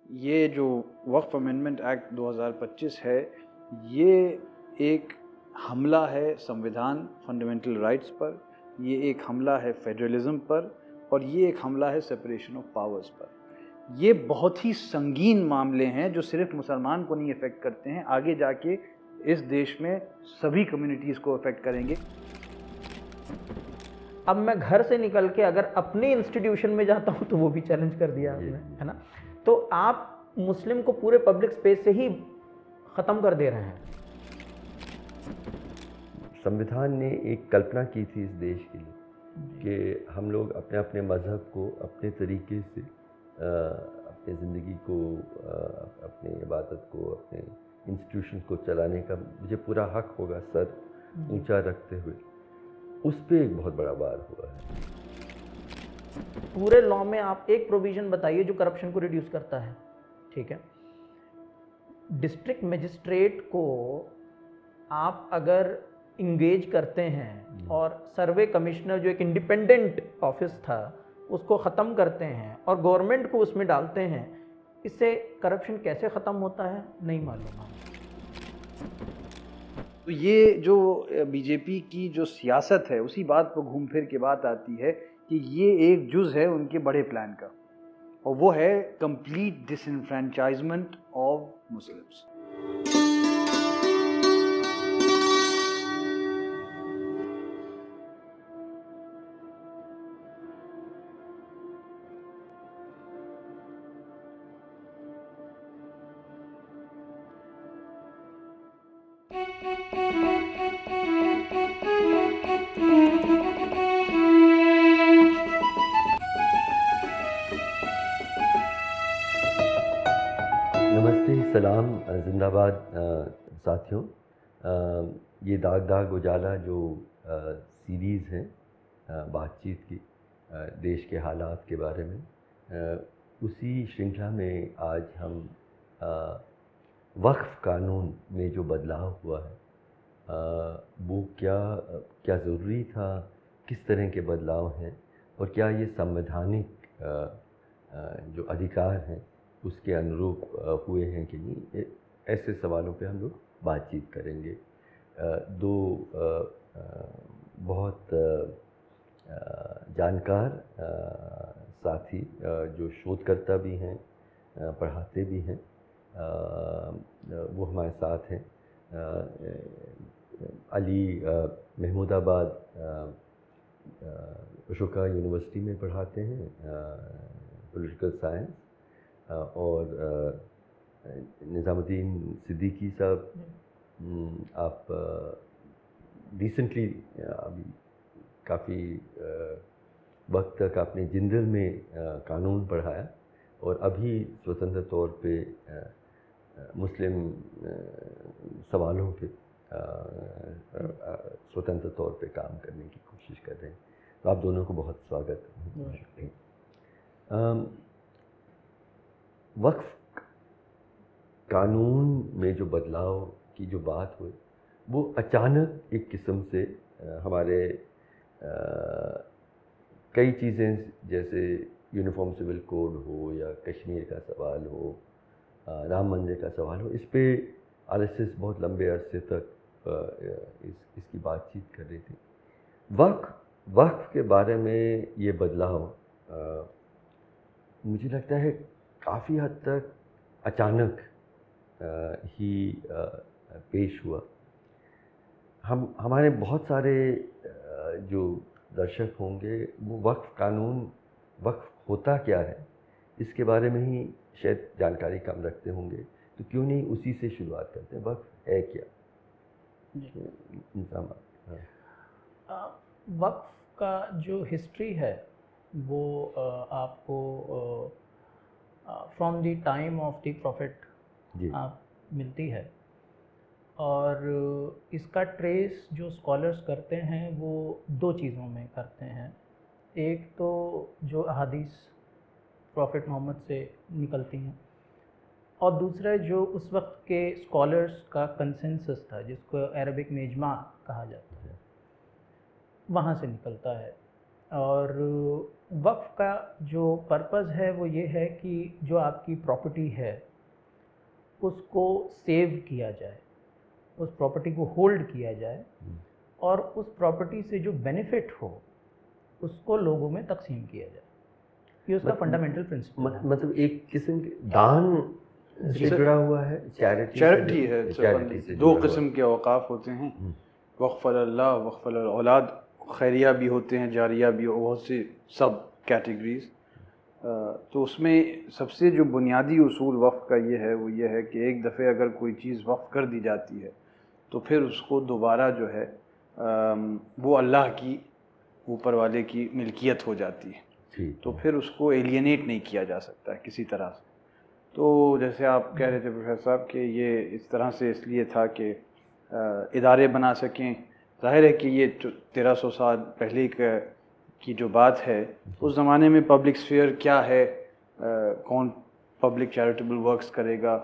ये जो वक्फ amendment act 2025 है, ये एक हमला है संविधान फंडामेंटल राइट्स पर, ये एक हमला है फेडरलिज्म पर और ये एक हमला है सेपरेशन ऑफ पावर्स पर। ये बहुत ही संगीन मामले हैं जो सिर्फ मुसलमान को नहीं अफेक्ट करते हैं, आगे जाके इस देश में सभी कम्युनिटीज़ को अफेक्ट करेंगे। अब मैं घर से निकल के अगर अपने इंस्टीट्यूशन में जाता हूँ तो वो भी चैलेंज कर दिया आपने, है ना। तो आप मुस्लिम को पूरे पब्लिक स्पेस से ही ख़त्म कर दे रहे हैं। संविधान ने एक कल्पना की थी इस देश के लिए कि हम लोग अपने अपने मज़हब को अपने तरीके से अपनी ज़िंदगी को, अपनी इबादत को, अपने इंस्टीट्यूशन को चलाने का मुझे पूरा हक होगा, सर ऊंचा रखते हुए। उस पे एक बहुत बड़ा वार हुआ है। पूरे लॉ में आप एक प्रोविज़न बताइए जो करप्शन को रिड्यूस करता है, ठीक है। डिस्ट्रिक्ट मजिस्ट्रेट को आप अगर इंगेज करते हैं और सर्वे कमिश्नर जो एक इंडिपेंडेंट ऑफिस था उसको ख़त्म करते हैं और गवर्नमेंट को उसमें डालते हैं, इससे करप्शन कैसे ख़त्म होता है नहीं मालूम। तो ये जो बीजेपी की जो सियासत है उसी बात पर घूम फिर के बात आती है कि ये एक जुज़ है उनके बड़े प्लान का, और वो है कंप्लीट डिसएनफ्रेंचाइजमेंट ऑफ मुस्लिम्स। नमस्ते, सलाम, जिंदाबाद साथियों। ये दाग दाग उजाला जो सीरीज़ है बातचीत की देश के हालात के बारे में, उसी श्रृंखला में आज हम वक्फ कानून में जो बदलाव हुआ है वो क्या ज़रूरी था, किस तरह के बदलाव हैं और क्या ये संवैधानिक जो अधिकार हैं उसके अनुरूप हुए हैं कि नहीं, ऐसे सवालों पे हम लोग बातचीत करेंगे। दो बहुत जानकार साथी जो शोधकर्ता भी हैं, पढ़ाते भी हैं, वो हमारे साथ हैं। अली महमूदाबाद अशोका यूनिवर्सिटी में पढ़ाते हैं पॉलिटिकल साइंस, और निज़ामुद्दीन सिद्दीकी साहब, आप रिसेंटली अभी काफ़ी वक्त तक आपने जिंदल में कानून पढ़ाया और अभी स्वतंत्र तौर पे मुस्लिम सवालों पे स्वतंत्र तौर पे काम करने की कोशिश कर रहे हैं। तो आप दोनों को बहुत स्वागत है। वक्फ कानून में जो बदलाव की जो बात हुई वो अचानक एक किस्म से हमारे कई चीज़ें जैसे यूनिफॉर्म सिविल कोड हो या कश्मीर का सवाल हो, राम मंदिर का सवाल हो, इस पे आरएसएस बहुत लंबे अरसे तक इसकी बातचीत कर रही थी। वक्फ के बारे में ये बदलाव मुझे लगता है काफ़ी हद तक अचानक ही पेश हुआ। हमारे बहुत सारे जो दर्शक होंगे वो वक्फ कानून, वक्फ होता क्या है, इसके बारे में ही शायद जानकारी कम रखते होंगे, तो क्यों नहीं उसी से शुरुआत करते हैं। वक्फ है क्या? वक्फ का जो हिस्ट्री है वो आपको from the time of the profit मिलती है, और इसका ट्रेस जो स्कॉलर्स करते हैं वो दो चीज़ों में करते हैं। एक तो जो अहादीस प्रॉफिट मोहम्मद से निकलती हैं, और दूसरा जो उस वक्त के स्कॉलर्स का कंसेंसस था जिसको अरबिक में इजमा कहा जाता है, वहाँ से निकलता है। और वक्फ का जो पर्पज़ है वो ये है कि जो आपकी प्रॉपर्टी है उसको सेव किया जाए, उस प्रॉपर्टी को होल्ड किया जाए और उस प्रॉपर्टी से जो बेनिफिट हो उसको लोगों में तकसीम किया जाए। ये उसका फंडामेंटल प्रिंसिपल है। मतलब एक किस्म के दान से जुड़ा हुआ है, चैरिटी है। चैरिटी से दो किस्म के औकाफ होते हैं, वक्फ अल्लाह, वक्फ औलाद, खैरिया भी होते हैं, जारिया भी, बहुत सी सब कैटेगरीज। तो उसमें सबसे जो बुनियादी उसूल वक्फ का ये है वो ये है कि एक दफ़े अगर कोई चीज़ वक्फ कर दी जाती है तो फिर उसको दोबारा जो है वो अल्लाह की, ऊपर वाले की मिल्कियत हो जाती है। तो फिर उसको एलियनेट नहीं किया जा सकता है किसी तरह से। तो जैसे आप कह रहे थे प्रोफेसर साहब कि ये इस तरह से इसलिए था कि इदारे बना सकें। ज़ाहिर है कि ये 1300 साल पहले की जो बात है, उस ज़माने में पब्लिक स्फीयर क्या है, कौन पब्लिक चैरिटेबल वर्क्स करेगा।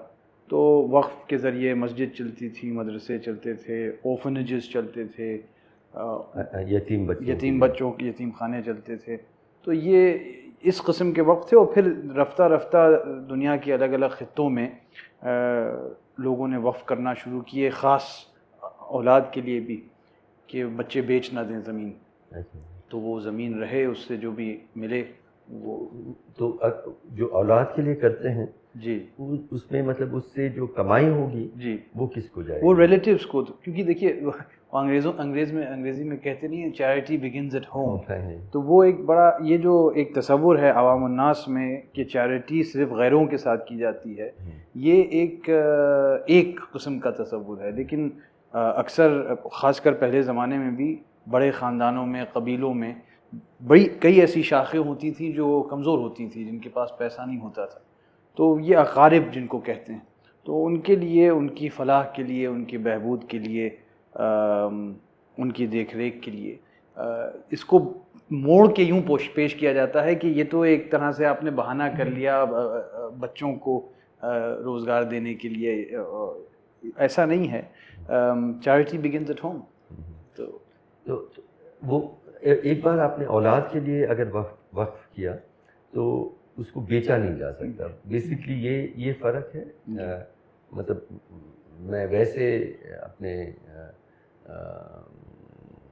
तो वक्फ के ज़रिए मस्जिद चलती थी, मदरसे चलते थे, ओफनेजेस चलते थे, यतीम बच्चों के यतीम खाने चलते थे। तो ये इस किस्म के वक्फ थे। और फिर रफ्ता रफ्ता दुनिया के अलग अलग ख़ित्तों में लोगों ने वक्फ करना शुरू किए, ख़ास औलाद के लिए भी, कि बच्चे बेच ना दें ज़मीन, तो वो ज़मीन रहे, उससे जो भी मिले वो। तो जो औलाद के लिए करते हैं जी, उसमें मतलब उससे जो कमाई होगी जी वो किसको जाएगी? वो रिलेटिव्स को। क्योंकि देखिए अंग्रेज़ी में कहते नहीं है चैरिटी बिगिंस एट होम। तो वो एक बड़ा, ये जो एक तसव्वुर है अवाम उन्नास में कि चैरिटी सिर्फ गैरों के साथ की जाती है, ये एक किस्म का तसव्वुर है। लेकिन अक्सर ख़ासकर पहले ज़माने में भी बड़े ख़ानदानों में, कबीलों में कई ऐसी शाखें होती थी जो कमज़ोर होती थी, जिनके पास पैसा नहीं होता था। तो ये अकारिब जिनको कहते हैं, तो उनके लिए, उनकी फ़लाह के लिए, उनकी बहबूद के लिए, उनकी देख रेख के लिए इसको मोड़ के यूँ पेश किया जाता है कि ये तो एक तरह से आपने बहाना कर लिया बच्चों को रोज़गार देने के लिए। ऐसा नहीं है। Charity begins at home. तो वो एक बार आपने औलाद के लिए अगर वक्फ किया तो उसको बेचा नहीं जा सकता। बेसिकली ये फ़र्क है। मतलब मैं वैसे अपने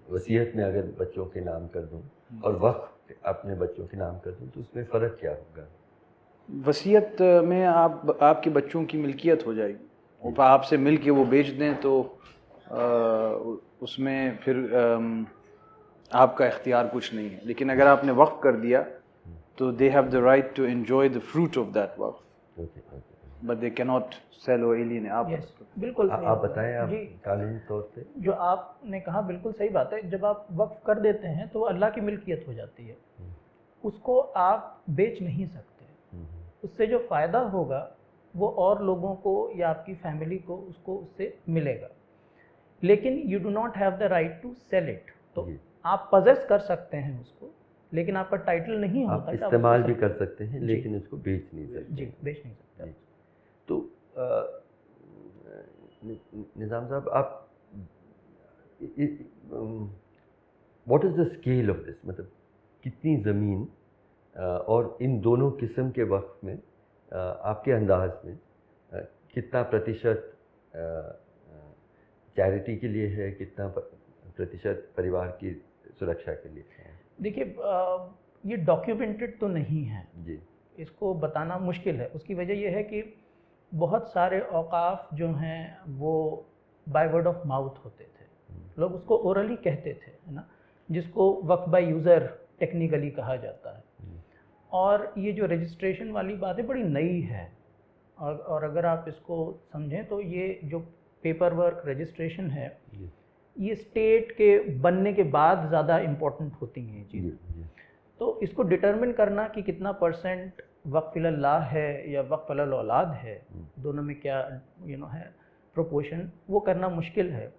वसीयत में अगर बच्चों के नाम कर दूं और वक्फ अपने बच्चों के नाम कर दूं तो उसमें फ़र्क क्या होगा? वसीयत में आपके बच्चों की मिल्कियत हो जाएगी, और आपसे मिल के वो बेच दें तो उसमें फिर आपका इख्तियार कुछ नहीं है। लेकिन अगर आपने वक्फ कर दिया तो they have the right to enjoy the fruit of that waqf, but they can not sell और एलियनेट। आप बिल्कुल आप बताएं, आप कानूनी तौर पे जो आपने कहा बिल्कुल सही बात है। जब आप वक्फ कर देते हैं तो अल्लाह की मिल्कियत हो जाती है, उसको आप बेच नहीं सकते। उससे जो फ़ायदा होगा वो और लोगों को या आपकी फैमिली को उसको उससे मिलेगा, लेकिन you do not have the right to sell it. तो आप पजेस कर सकते हैं उसको, लेकिन आपका टाइटल नहीं होता। आप इस्तेमाल भी कर सकते हैं लेकिन उसको बेच नहीं सकते। जी, बेच नहीं सकते। तो निज़ाम साहब, आप what is the scale of this? मतलब कितनी ज़मीन और इन दोनों किस्म के वक्फ में आपके अंदाज में कितना प्रतिशत चैरिटी के लिए है, कितना प्रतिशत परिवार की सुरक्षा के लिए है? देखिए, ये डॉक्यूमेंटेड तो नहीं है जी, इसको बताना मुश्किल है। उसकी वजह यह है कि बहुत सारे औकाफ जो हैं वो बाय वर्ड ऑफ माउथ होते थे, लोग उसको ओरली कहते थे, है ना, जिसको वक्फ बाय यूज़र टेक्निकली कहा जाता है। और ये जो रजिस्ट्रेशन वाली बात है बड़ी नई है, और अगर आप इसको समझें तो ये जो पेपर वर्क रजिस्ट्रेशन है ये स्टेट के बनने के बाद ज़्यादा इम्पोर्टेंट होती हैं ये चीज़ें। तो इसको डिटरमिन करना कि कितना परसेंट वक्फ अल्लाह है या वक्फ अल औलाद है, दोनों में क्या है प्रोपोर्शन, वो करना मुश्किल है।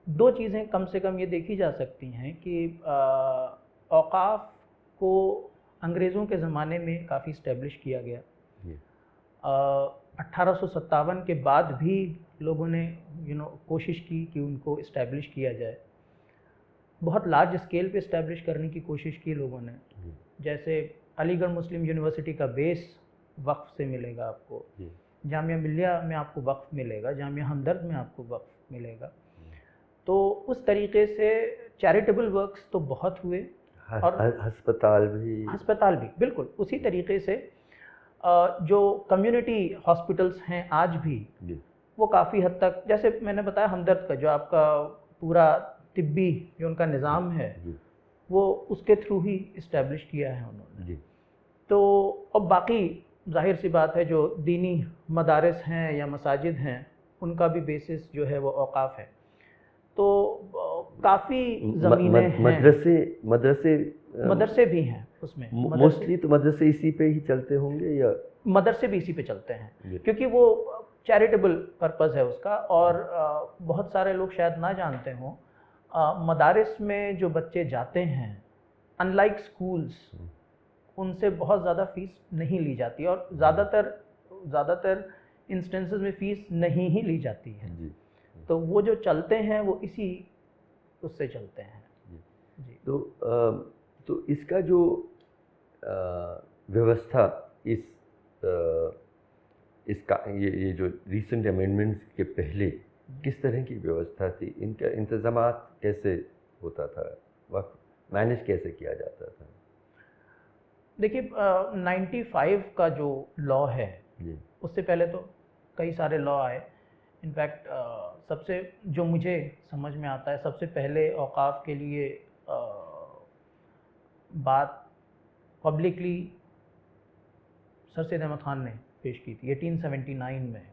दो चीज़ें कम से कम ये देखी जा सकती हैं कि औकाफ को अंग्रेज़ों के ज़माने में काफ़ी इस्टेब्लिश किया गया। 1857 के बाद भी लोगों ने कोशिश की कि उनको इस्टेब्लिश किया जाए, बहुत लार्ज स्केल पे इस्टेब्लिश करने की कोशिश की लोगों ने, जैसे अलीगढ़ मुस्लिम यूनिवर्सिटी का बेस वक्फ से मिलेगा आपको, जामिया मिल्लिया में आपको वक्फ मिलेगा, जामिया हमदर्द में आपको वक्फ मिलेगा। तो उस तरीके से चैरिटेबल वर्क्स तो बहुत हुए, और अस्पताल भी बिल्कुल उसी तरीके से जो कम्युनिटी हॉस्पिटल्स हैं आज भी वो काफ़ी हद तक, जैसे मैंने बताया हमदर्द का जो आपका पूरा तिब्बी जो उनका निज़ाम है वो उसके थ्रू ही इस्टेब्लिश किया है उन्होंने। तो अब बाकी जाहिर सी बात है जो दीनी मदारिस हैं या मसाजिद हैं उनका भी बेसिस जो है वो औकाफ है। तो काफ़ी ज़मीनें हैं, मदरसे भी हैं उसमें, मोस्टली तो मदरसे इसी पे ही चलते होंगे, या मदरसे भी इसी पे चलते हैं क्योंकि वो चैरिटेबल पर्पस है उसका। और बहुत सारे लोग शायद ना जानते हों, मदारिस में जो बच्चे जाते हैं अनलाइक स्कूल्स उनसे बहुत ज़्यादा फ़ीस नहीं ली जाती, और ज़्यादातर इंस्टेंसेस में फ़ीस नहीं ही ली जाती है। तो वो जो चलते हैं वो इसी उससे चलते हैं जी। तो इसका जो व्यवस्था इसका ये जो रीसेंट अमेंडमेंट्स के पहले किस तरह की व्यवस्था थी, इनका इंतज़ामात कैसे होता था, वक्त मैनेज कैसे किया जाता था? देखिए 95 का जो लॉ है उससे पहले तो कई सारे लॉ आए। इनफैक्ट सबसे जो मुझे समझ में आता है, सबसे पहले औकाफ के लिए बात पब्लिकली सर सैयद अहमद खान ने पेश की थी 1879 में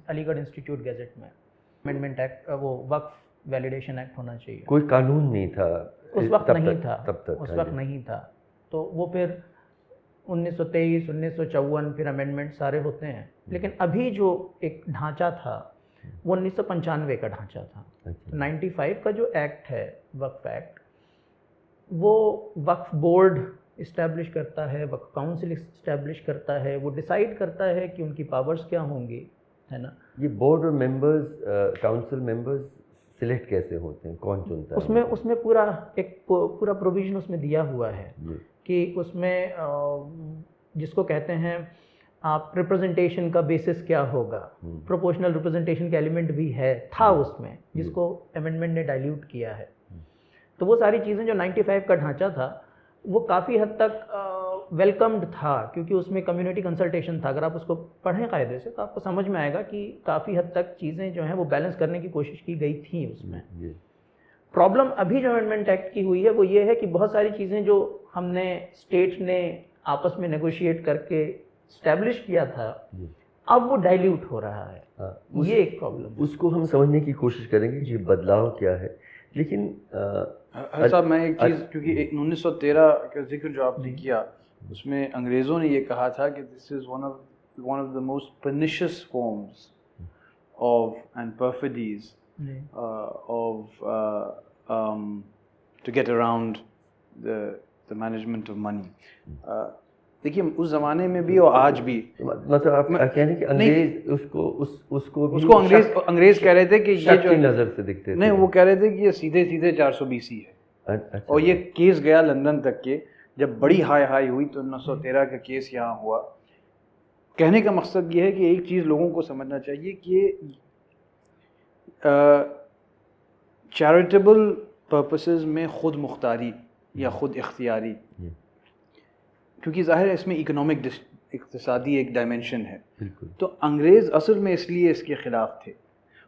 अलीगढ़ इंस्टीट्यूट गैजेट में। अमेंडमेंट एक्ट, वो वक्फ वैलिडेशन एक्ट होना चाहिए। कोई कानून नहीं था उस वक्त, नहीं था तब तक, उस वक्त नहीं था। तो वो फिर 1923, 1954 फिर अमेंडमेंट सारे होते हैं। लेकिन अभी जो एक ढांचा था वो 1995 का ढांचा था। 95 का जो एक्ट है वक्फ एक्ट, वो वक्फ बोर्ड इस्टेब्लिश करता है, वक्फ काउंसिल इस्टेब्लिश करता है, वो डिसाइड करता है कि उनकी पावर्स क्या होंगी, है ना। ये बोर्ड और मेंबर्स, काउंसिल मेंबर्स सिलेक्ट कैसे होते हैं, कौन चुनता है? उसमें पूरा प्रोविजन उसमें दिया हुआ है कि उसमें जिसको कहते हैं आप रिप्रेजेंटेशन का बेसिस क्या होगा, प्रोपोर्शनल रिप्रेजेंटेशन का एलिमेंट भी था उसमें, जिसको अमेंडमेंट ने डाइल्यूट किया है। तो वो सारी चीज़ें जो 95 का ढांचा था वो काफ़ी हद तक वेलकम्ड था, क्योंकि उसमें कम्युनिटी कंसल्टेशन था। अगर आप उसको पढ़ें कायदे से तो आपको समझ में आएगा कि काफ़ी हद तक चीज़ें जो हैं वो बैलेंस करने की कोशिश की गई थी उसमें। प्रॉब्लम अभी जो अमेंडमेंट एक्ट की हुई है वो ये है कि बहुत सारी चीज़ें जो हमने स्टेट ने आपस में नेगोशिएट करके स्टैब्लिश किया था अब वो डाइल्यूट हो रहा है। ये एक प्रॉब्लम। उसको हम समझने की कोशिश करेंगे कि बदलाव क्या है। लेकिन साहब मैं एक चीज़, क्योंकि 1913 का जिक्र जो आपने किया उसमें अंग्रेज़ों ने ये कहा था कि this is one of the most pernicious forms of and perfidies to get around the management of money. देखिए उस ज़माने में भी और आज भी, मतलब आप कह रहे हैं कि अंग्रेज उसको अंग्रेज कह रहे थे कि ये जो नज़र से दिखते थे। नहीं, वो कह रहे थे कि ये सीधे 420 है। अच्छा। और ये केस गया लंदन तक के, जब बड़ी हाई हुई तो 1913 का केस यहाँ हुआ। कहने का मकसद ये है कि एक चीज़ लोगों को समझना चाहिए कि चैरिटेबल पर्पसेस में खुद मुख्तारी या खुद इख्तियारी, क्योंकि ज़ाहिर है इसमें इक़्तिसादी एक डायमेंशन है, तो अंग्रेज़ असल में इसलिए इसके ख़िलाफ़ थे।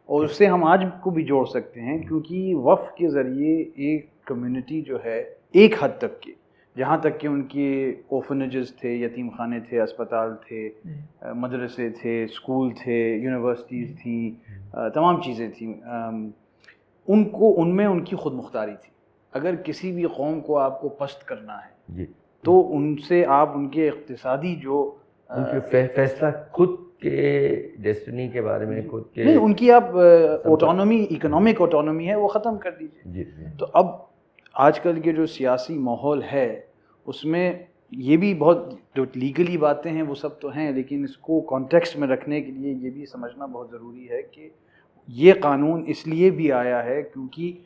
और उससे हम आज को भी जोड़ सकते हैं, क्योंकि वफ़ के ज़रिए एक कम्युनिटी जो है एक हद तक के, जहाँ तक कि उनके ओफनेजेस थे, यतीम खाने थे, अस्पताल थे, मदरसे थे, स्कूल थे, यूनिवर्सिटीज़ थी, तमाम चीज़ें थी, उनमें उनकी खुद मुख्तारी थी। अगर किसी भी कौम को आपको पस्त करना है तो उनसे आप उनके इक़्तिसादी जो उनके फैसला खुद के डेस्टिनी के बारे में, खुद के नहीं, उनकी आप ऑटोनॉमी, इकोनॉमिक ऑटोनॉमी है वो ख़त्म कर दीजिए। तो अब आजकल के जो सियासी माहौल है उसमें ये भी बहुत जो लीगली बातें हैं वो सब तो हैं, लेकिन इसको कॉन्टेक्स्ट में रखने के लिए ये भी समझना बहुत ज़रूरी है कि ये कानून इसलिए भी आया है क्योंकि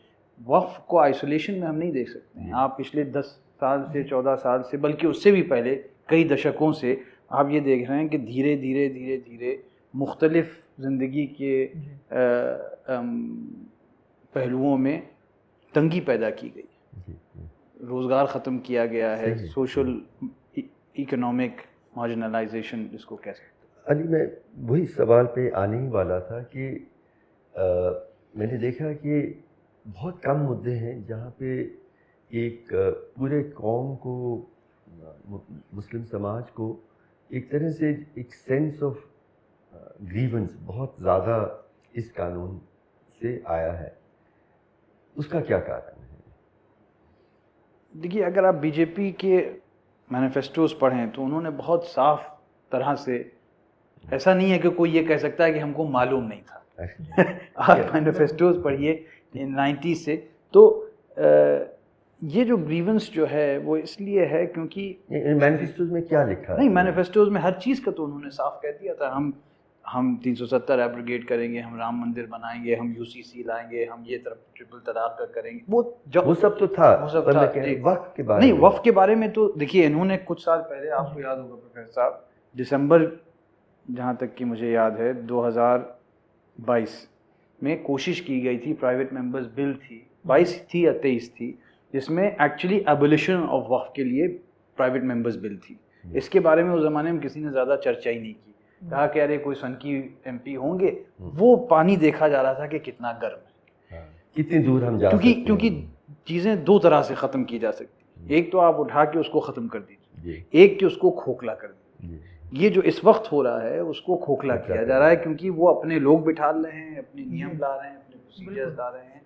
वक्फ को आइसोलेशन में हम नहीं देख सकते हैं। आप पिछले 10 साल से 14 साल से, बल्कि उससे भी पहले कई दशकों से आप ये देख रहे हैं कि धीरे धीरे धीरे धीरे मुख्तलिफ ज़िंदगी के पहलुओं में तंगी पैदा की गई, रोज़गार ख़त्म किया गया है, सोशल इकोनॉमिक मार्जिनलाइजेशन जिसको कह सकते हैं। अली, मैं वही सवाल पे आने ही वाला था कि मैंने देखा कि बहुत कम मुद्दे हैं जहाँ पे एक पूरे कौम को, मुस्लिम समाज को एक तरह से एक सेंस ऑफ ग्रीवेंस बहुत ज़्यादा इस कानून से आया है। उसका क्या कारण है? देखिए, अगर आप बीजेपी के मैनिफेस्टोज पढ़ें तो उन्होंने बहुत साफ तरह से, ऐसा नहीं है कि कोई ये कह सकता है कि हमको मालूम नहीं था। आप मैनिफेस्टोज पढ़िए 90 से, तो ये जो ग्रीवेंस जो है वो इसलिए है क्योंकि मैनिफेस्टोज में क्या लिखा है? नहीं, मैनिफेस्टोज में हर चीज़ का तो उन्होंने साफ कह दिया था, हम 370 एब्रोगेट करेंगे, हम राम मंदिर बनाएंगे, हम यूसीसी लाएंगे, हम ये तरफ ट्रिपल तलाक का करेंगे, वो सब तो था। वो सब था। वक्फ के बारे नहीं, में, वक्फ के बारे में तो देखिए, इन्होंने कुछ साल पहले, आपको याद होगा प्रोफेसर साहब, दिसंबर, जहाँ तक कि मुझे याद है 2022 में कोशिश की गई थी, प्राइवेट मेंबर्स बिल थी, 22 थी या 23 थी, जिसमें एक्चुअली एबोलिशन ऑफ वक्फ के लिए प्राइवेट मेंबर्स बिल थी। इसके बारे में उस ज़माने में किसी ने ज़्यादा चर्चा ही नहीं की। कहा कि अरे कोई सनकी एमपी होंगे, वो पानी देखा जा रहा था कि कितना गर्म है, कितनी दूर हम जा सकते हैं। क्योंकि चीज़ें दो तरह से ख़त्म की जा सकती, एक तो आप उठा के उसको ख़त्म कर दीजिए, एक कि उसको खोखला कर दीजिए। ये जो इस वक्त हो रहा है उसको खोखला किया जा रहा है, क्योंकि वो अपने लोग बिठा रहे हैं, अपने नियम ला रहे हैं, अपने प्रोसीजर्स ला रहे हैं।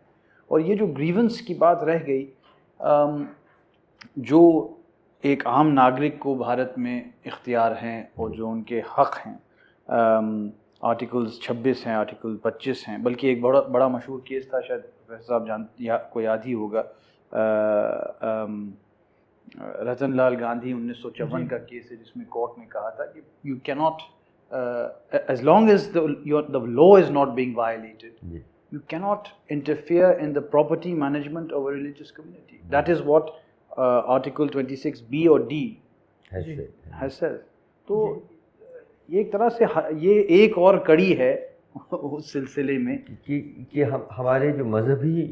और ये जो ग्रीवेंस की बात रह गई, जो एक आम नागरिक को भारत में इख्तियार हैं और जो उनके हक़ हैं, आर्टिकल्स 26 हैं, आर्टिकल 25 हैं, बल्कि एक बड़ा मशहूर केस था, शायद प्रोफेसर साहब को याद ही होगा, रतन लाल गांधी 1954 का केस है, जिसमें कोर्ट ने कहा था कि you can not, as long as the law is not being violated, you cannot interfere in the property management of a religious community. That is what Article 26B or D has said. तो ये एक तरह से ये एक और कड़ी है उस सिलसिले में कि हमारे जो मजहबी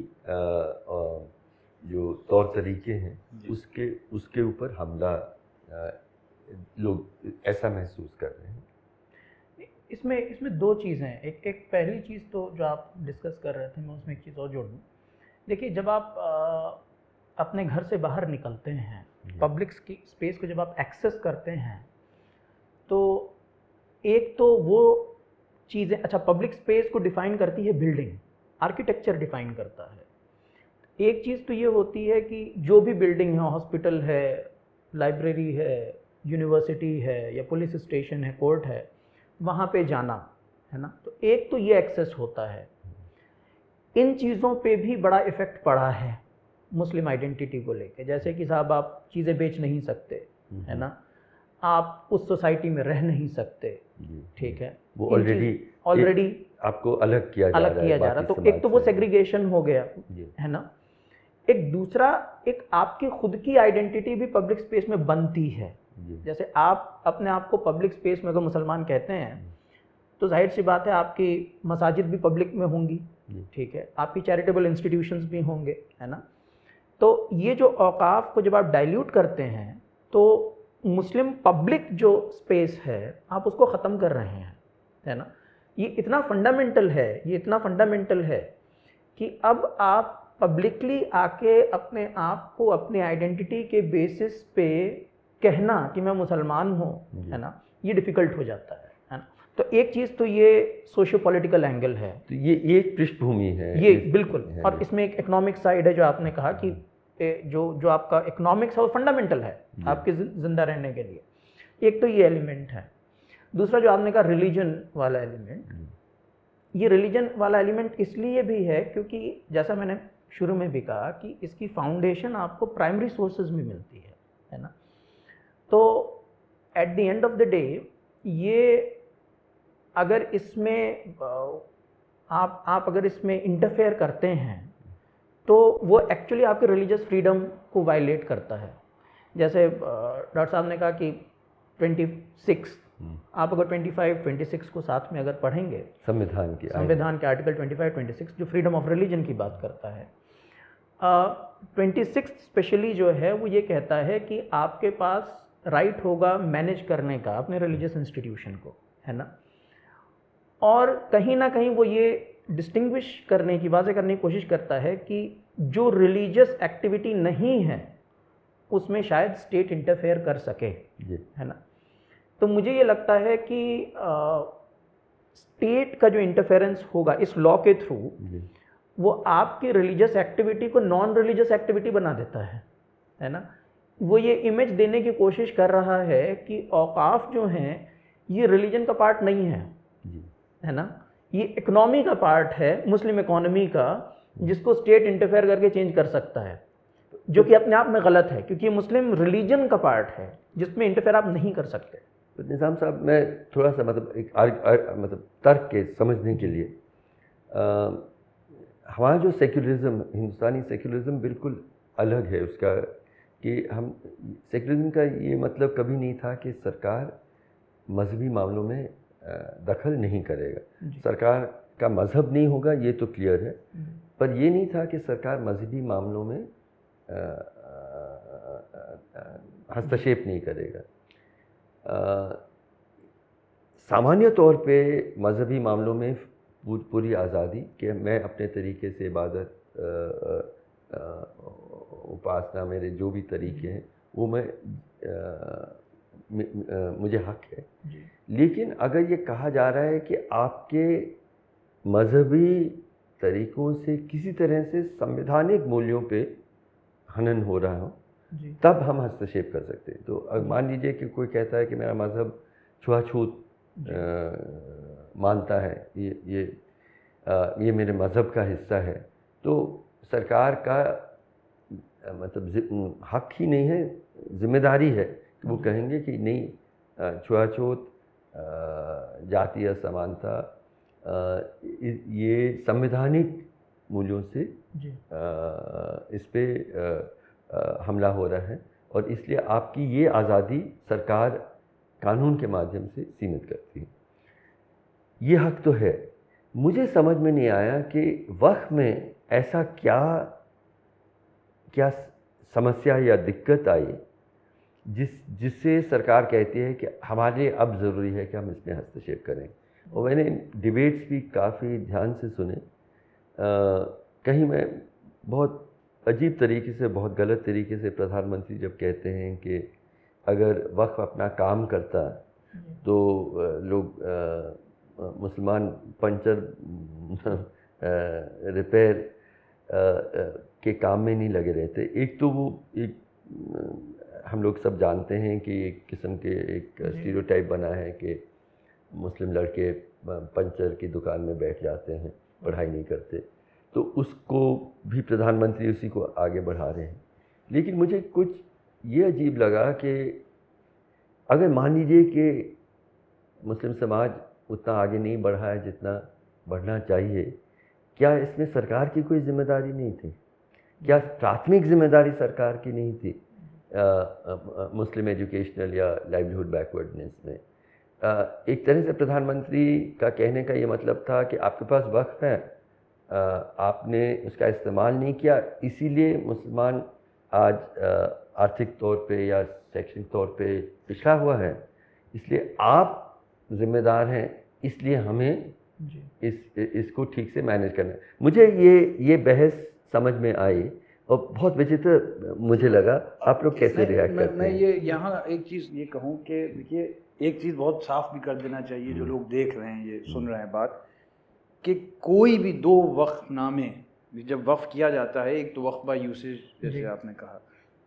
जो तौर तरीके हैं उसके ऊपर हमला लोग ऐसा महसूस कर रहे हैं। इसमें दो चीज़ें हैं। एक पहली चीज़ तो जो आप डिस्कस कर रहे थे, मैं उसमें एक चीज़ और जोड़ दूँ। देखिए, जब आप अपने घर से बाहर निकलते हैं, पब्लिक स्पेस को जब आप एक्सेस करते हैं, तो एक तो वो चीज़ें, अच्छा, पब्लिक स्पेस को डिफ़ाइन करती है बिल्डिंग, आर्किटेक्चर डिफ़ाइन करता है। एक चीज़ तो ये होती है कि जो भी बिल्डिंग है, हॉस्पिटल है, लाइब्रेरी है, यूनिवर्सिटी है, या पुलिस स्टेशन है, कोर्ट है, वहाँ पे जाना है ना, तो एक तो ये एक्सेस होता है। इन चीज़ों पे भी बड़ा इफ़ेक्ट पड़ा है मुस्लिम आइडेंटिटी को लेके। जैसे कि साहब, आप चीज़ें बेच नहीं सकते, है ना, आप उस सोसाइटी में रह नहीं सकते, ठीक है, वो ऑलरेडी आपको अलग किया जा रहा। तो एक तो वो सेग्रीगेशन हो गया, है ना। एक दूसरा, एक आपकी खुद की आइडेंटिटी भी पब्लिक स्पेस में बनती है। जैसे आप अपने आप को पब्लिक स्पेस में अगर मुसलमान कहते हैं, तो जाहिर सी बात है आपकी मसाजिद भी पब्लिक में होंगी, ठीक है, आपकी चैरिटेबल इंस्टीट्यूशंस भी होंगे, है ना। तो ये जो औकाफ को जब आप डाइल्यूट करते हैं, तो मुस्लिम पब्लिक जो स्पेस है आप उसको ख़त्म कर रहे हैं, है ना। ये इतना फंडामेंटल है कि अब आप पब्लिकली आके अपने आप को अपने आइडेंटिटी के बेसिस पे कहना कि मैं मुसलमान हूँ, है ना, ये डिफ़िकल्ट हो जाता है ना। तो एक चीज़ तो ये सोशियो पॉलिटिकल एंगल है, तो ये एक पृष्ठभूमि है, ये बिल्कुल। और इसमें एक इकोनॉमिक साइड है, जो आपने कहा कि जो आपका इकोनॉमिक्स है वो फंडामेंटल है आपके ज़िंदा रहने के लिए। एक तो ये एलिमेंट है। दूसरा जो आपने कहा रिलीजन वाला एलिमेंट, ये रिलीजन वाला एलिमेंट इसलिए भी है क्योंकि जैसा मैंने शुरू में भी कहा कि इसकी फाउंडेशन आपको प्राइमरी सोर्सेज में मिलती है ना। तो at the end of the day, ये अगर इसमें आप अगर इसमें इंटरफेयर करते हैं, तो वो एक्चुअली आपके रिलीजियस फ्रीडम को वायलेट करता है जैसे डॉक्टर साहब ने कहा कि 26, आप अगर 25, 26 को साथ में अगर पढ़ेंगे, संविधान के आर्टिकल 25, 26 जो फ्रीडम ऑफ रिलीजन की बात करता है, 26 स्पेशली जो है वो ये कहता है कि आपके पास राइट होगा मैनेज करने का अपने रिलीजियस इंस्टीट्यूशन को, है ना। और कहीं ना कहीं वो ये डिस्टिंग्विश करने की, वाज़ेह करने की कोशिश करता है कि जो रिलीजियस एक्टिविटी नहीं है उसमें शायद स्टेट इंटरफेयर कर सके, है ना। तो मुझे ये लगता है कि स्टेट का जो इंटरफेरेंस होगा इस लॉ के थ्रू, वो आपकी रिलीजियस एक्टिविटी को नॉन रिलीजियस एक्टिविटी बना देता है ना। वो ये इमेज देने की कोशिश कर रहा है कि औकाफ जो हैं ये रिलीजन का पार्ट नहीं है ना, ये इकोनॉमी का पार्ट है, मुस्लिम इकोनॉमी का, जिसको स्टेट इंटरफेयर करके चेंज कर सकता है, जो कि अपने आप में गलत है, क्योंकि ये मुस्लिम रिलीजन का पार्ट है जिसमें इंटरफेयर आप नहीं कर सकते। तो निज़ाम साहब, मैं थोड़ा सा मतलब एक मतलब तर्क के समझने के लिए, हमारा जो सेक्युलरिज्म, हिंदुस्तानी सेक्युलरिज्म बिल्कुल अलग है उसका, कि हम सेक्युलरिज्म का ये मतलब कभी नहीं था कि सरकार मजहबी मामलों में दखल नहीं करेगा। सरकार का मज़हब नहीं होगा, ये तो क्लियर है, पर ये नहीं था कि सरकार मजहबी मामलों में हस्तक्षेप नहीं करेगा। सामान्य तौर पे मजहबी मामलों में पूरी आज़ादी कि मैं अपने तरीके से इबादत, उपासना, मेरे जो भी तरीके हैं वो मुझे हक है। लेकिन अगर ये कहा जा रहा है कि आपके मजहबी तरीक़ों से किसी तरह से संवैधानिक मूल्यों पे हनन हो रहा हो, तब हम हस्तक्षेप कर सकते हैं। तो मान लीजिए कि कोई कहता है कि मेरा मज़हब छुआछूत मानता है, ये मेरे मज़हब का हिस्सा है, तो सरकार का मतलब हक ही नहीं है, जिम्मेदारी है कि वो कहेंगे कि नहीं, छुआछूत, जातीय असमानता, ये संवैधानिक मूल्यों से इस पे हमला हो रहा है, और इसलिए आपकी ये आज़ादी सरकार कानून के माध्यम से सीमित करती है। ये हक तो है। मुझे समझ में नहीं आया कि वक्फ में ऐसा क्या समस्या या दिक्कत आई जिससे सरकार कहती है कि हमारे लिए अब ज़रूरी है कि हम इसमें हस्तक्षेप करें। और मैंने डिबेट्स भी काफ़ी ध्यान से सुने, कहीं मैं बहुत अजीब तरीके से, बहुत गलत तरीके से प्रधानमंत्री जब कहते हैं कि अगर वक्फ अपना काम करता तो लोग मुसलमान पंचर रिपेयर के काम में नहीं लगे रहते। एक तो वो हम लोग सब जानते हैं कि एक किस्म के एक स्टीरियोटाइप बना है कि मुस्लिम लड़के पंचर की दुकान में बैठ जाते हैं, पढ़ाई नहीं करते, तो उसको भी प्रधानमंत्री उसी को आगे बढ़ा रहे हैं। लेकिन मुझे कुछ ये अजीब लगा कि अगर मान लीजिए कि मुस्लिम समाज उतना आगे नहीं बढ़ा है जितना बढ़ना चाहिए, क्या इसमें सरकार की कोई जिम्मेदारी नहीं थी? क्या प्राथमिक जिम्मेदारी सरकार की नहीं थी मुस्लिम एजुकेशनल या लाइवलीहुड बैकवर्डनेस में? एक तरह से प्रधानमंत्री का कहने का ये मतलब था कि आपके पास वक्फ है, आपने उसका इस्तेमाल नहीं किया, इसीलिए मुसलमान आज आर्थिक तौर पे या शैक्षणिक तौर पे पिछड़ा हुआ है, इसलिए आप जिम्मेदार हैं, इसलिए हमें इसको ठीक से मैनेज करना है। मुझे ये बहस समझ में आई और बहुत विचित्र मुझे लगा। आप लोग कैसे रिएक्ट करते हैं? मैं ये यहाँ एक चीज़ ये कहूँ कि देखिए, एक चीज़ बहुत साफ भी कर देना चाहिए, जो लोग देख रहे हैं, ये सुन रहे हैं बात, कि कोई भी दो वक्फनामे जब वक्फ किया जाता है, एक तो वक्फ बाय यूसेज, जैसे आपने कहा,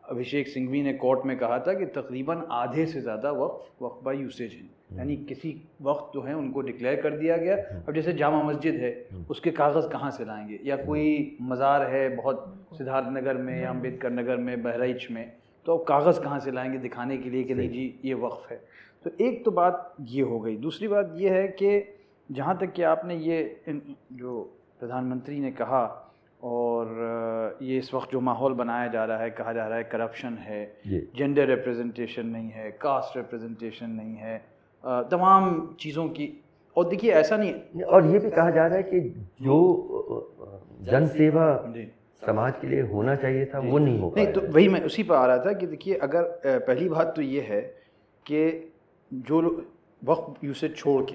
अभिषेक सिंघवी ने कोर्ट में कहा था कि तकरीबन आधे से ज़्यादा वक्फ बाय यूसेज है, यानी किसी वक्त जो है उनको डिक्लेयर कर दिया गया। अब जैसे जामा मस्जिद है, उसके कागज़ कहाँ से लाएंगे, या कोई मज़ार है बहुत सिद्धार्थ नगर में या अम्बेडकर नगर में, बहराइच में, तो कागज़ कहाँ से लाएंगे दिखाने के लिए कि नहीं जी ये वक्फ है। तो एक तो बात ये हो गई। दूसरी बात ये है कि जहाँ तक कि आपने ये जो प्रधानमंत्री ने कहा और ये इस वक्त जो माहौल बनाया जा रहा है, कहा जा रहा है करप्शन है, जेंडर रिप्रेजेंटेशन नहीं है, कास्ट रिप्रेजेंटेशन नहीं है, तमाम चीज़ों की। और देखिए ऐसा नहीं, और ये भी कहा जा रहा है कि जो जन सेवा समाज के लिए होना चाहिए था वो नहीं हो पाया। नहीं, तो वही मैं उसी पर आ रहा था कि देखिए अगर पहली बात तो ये है कि जो वक्त यूसेज छोड़ के,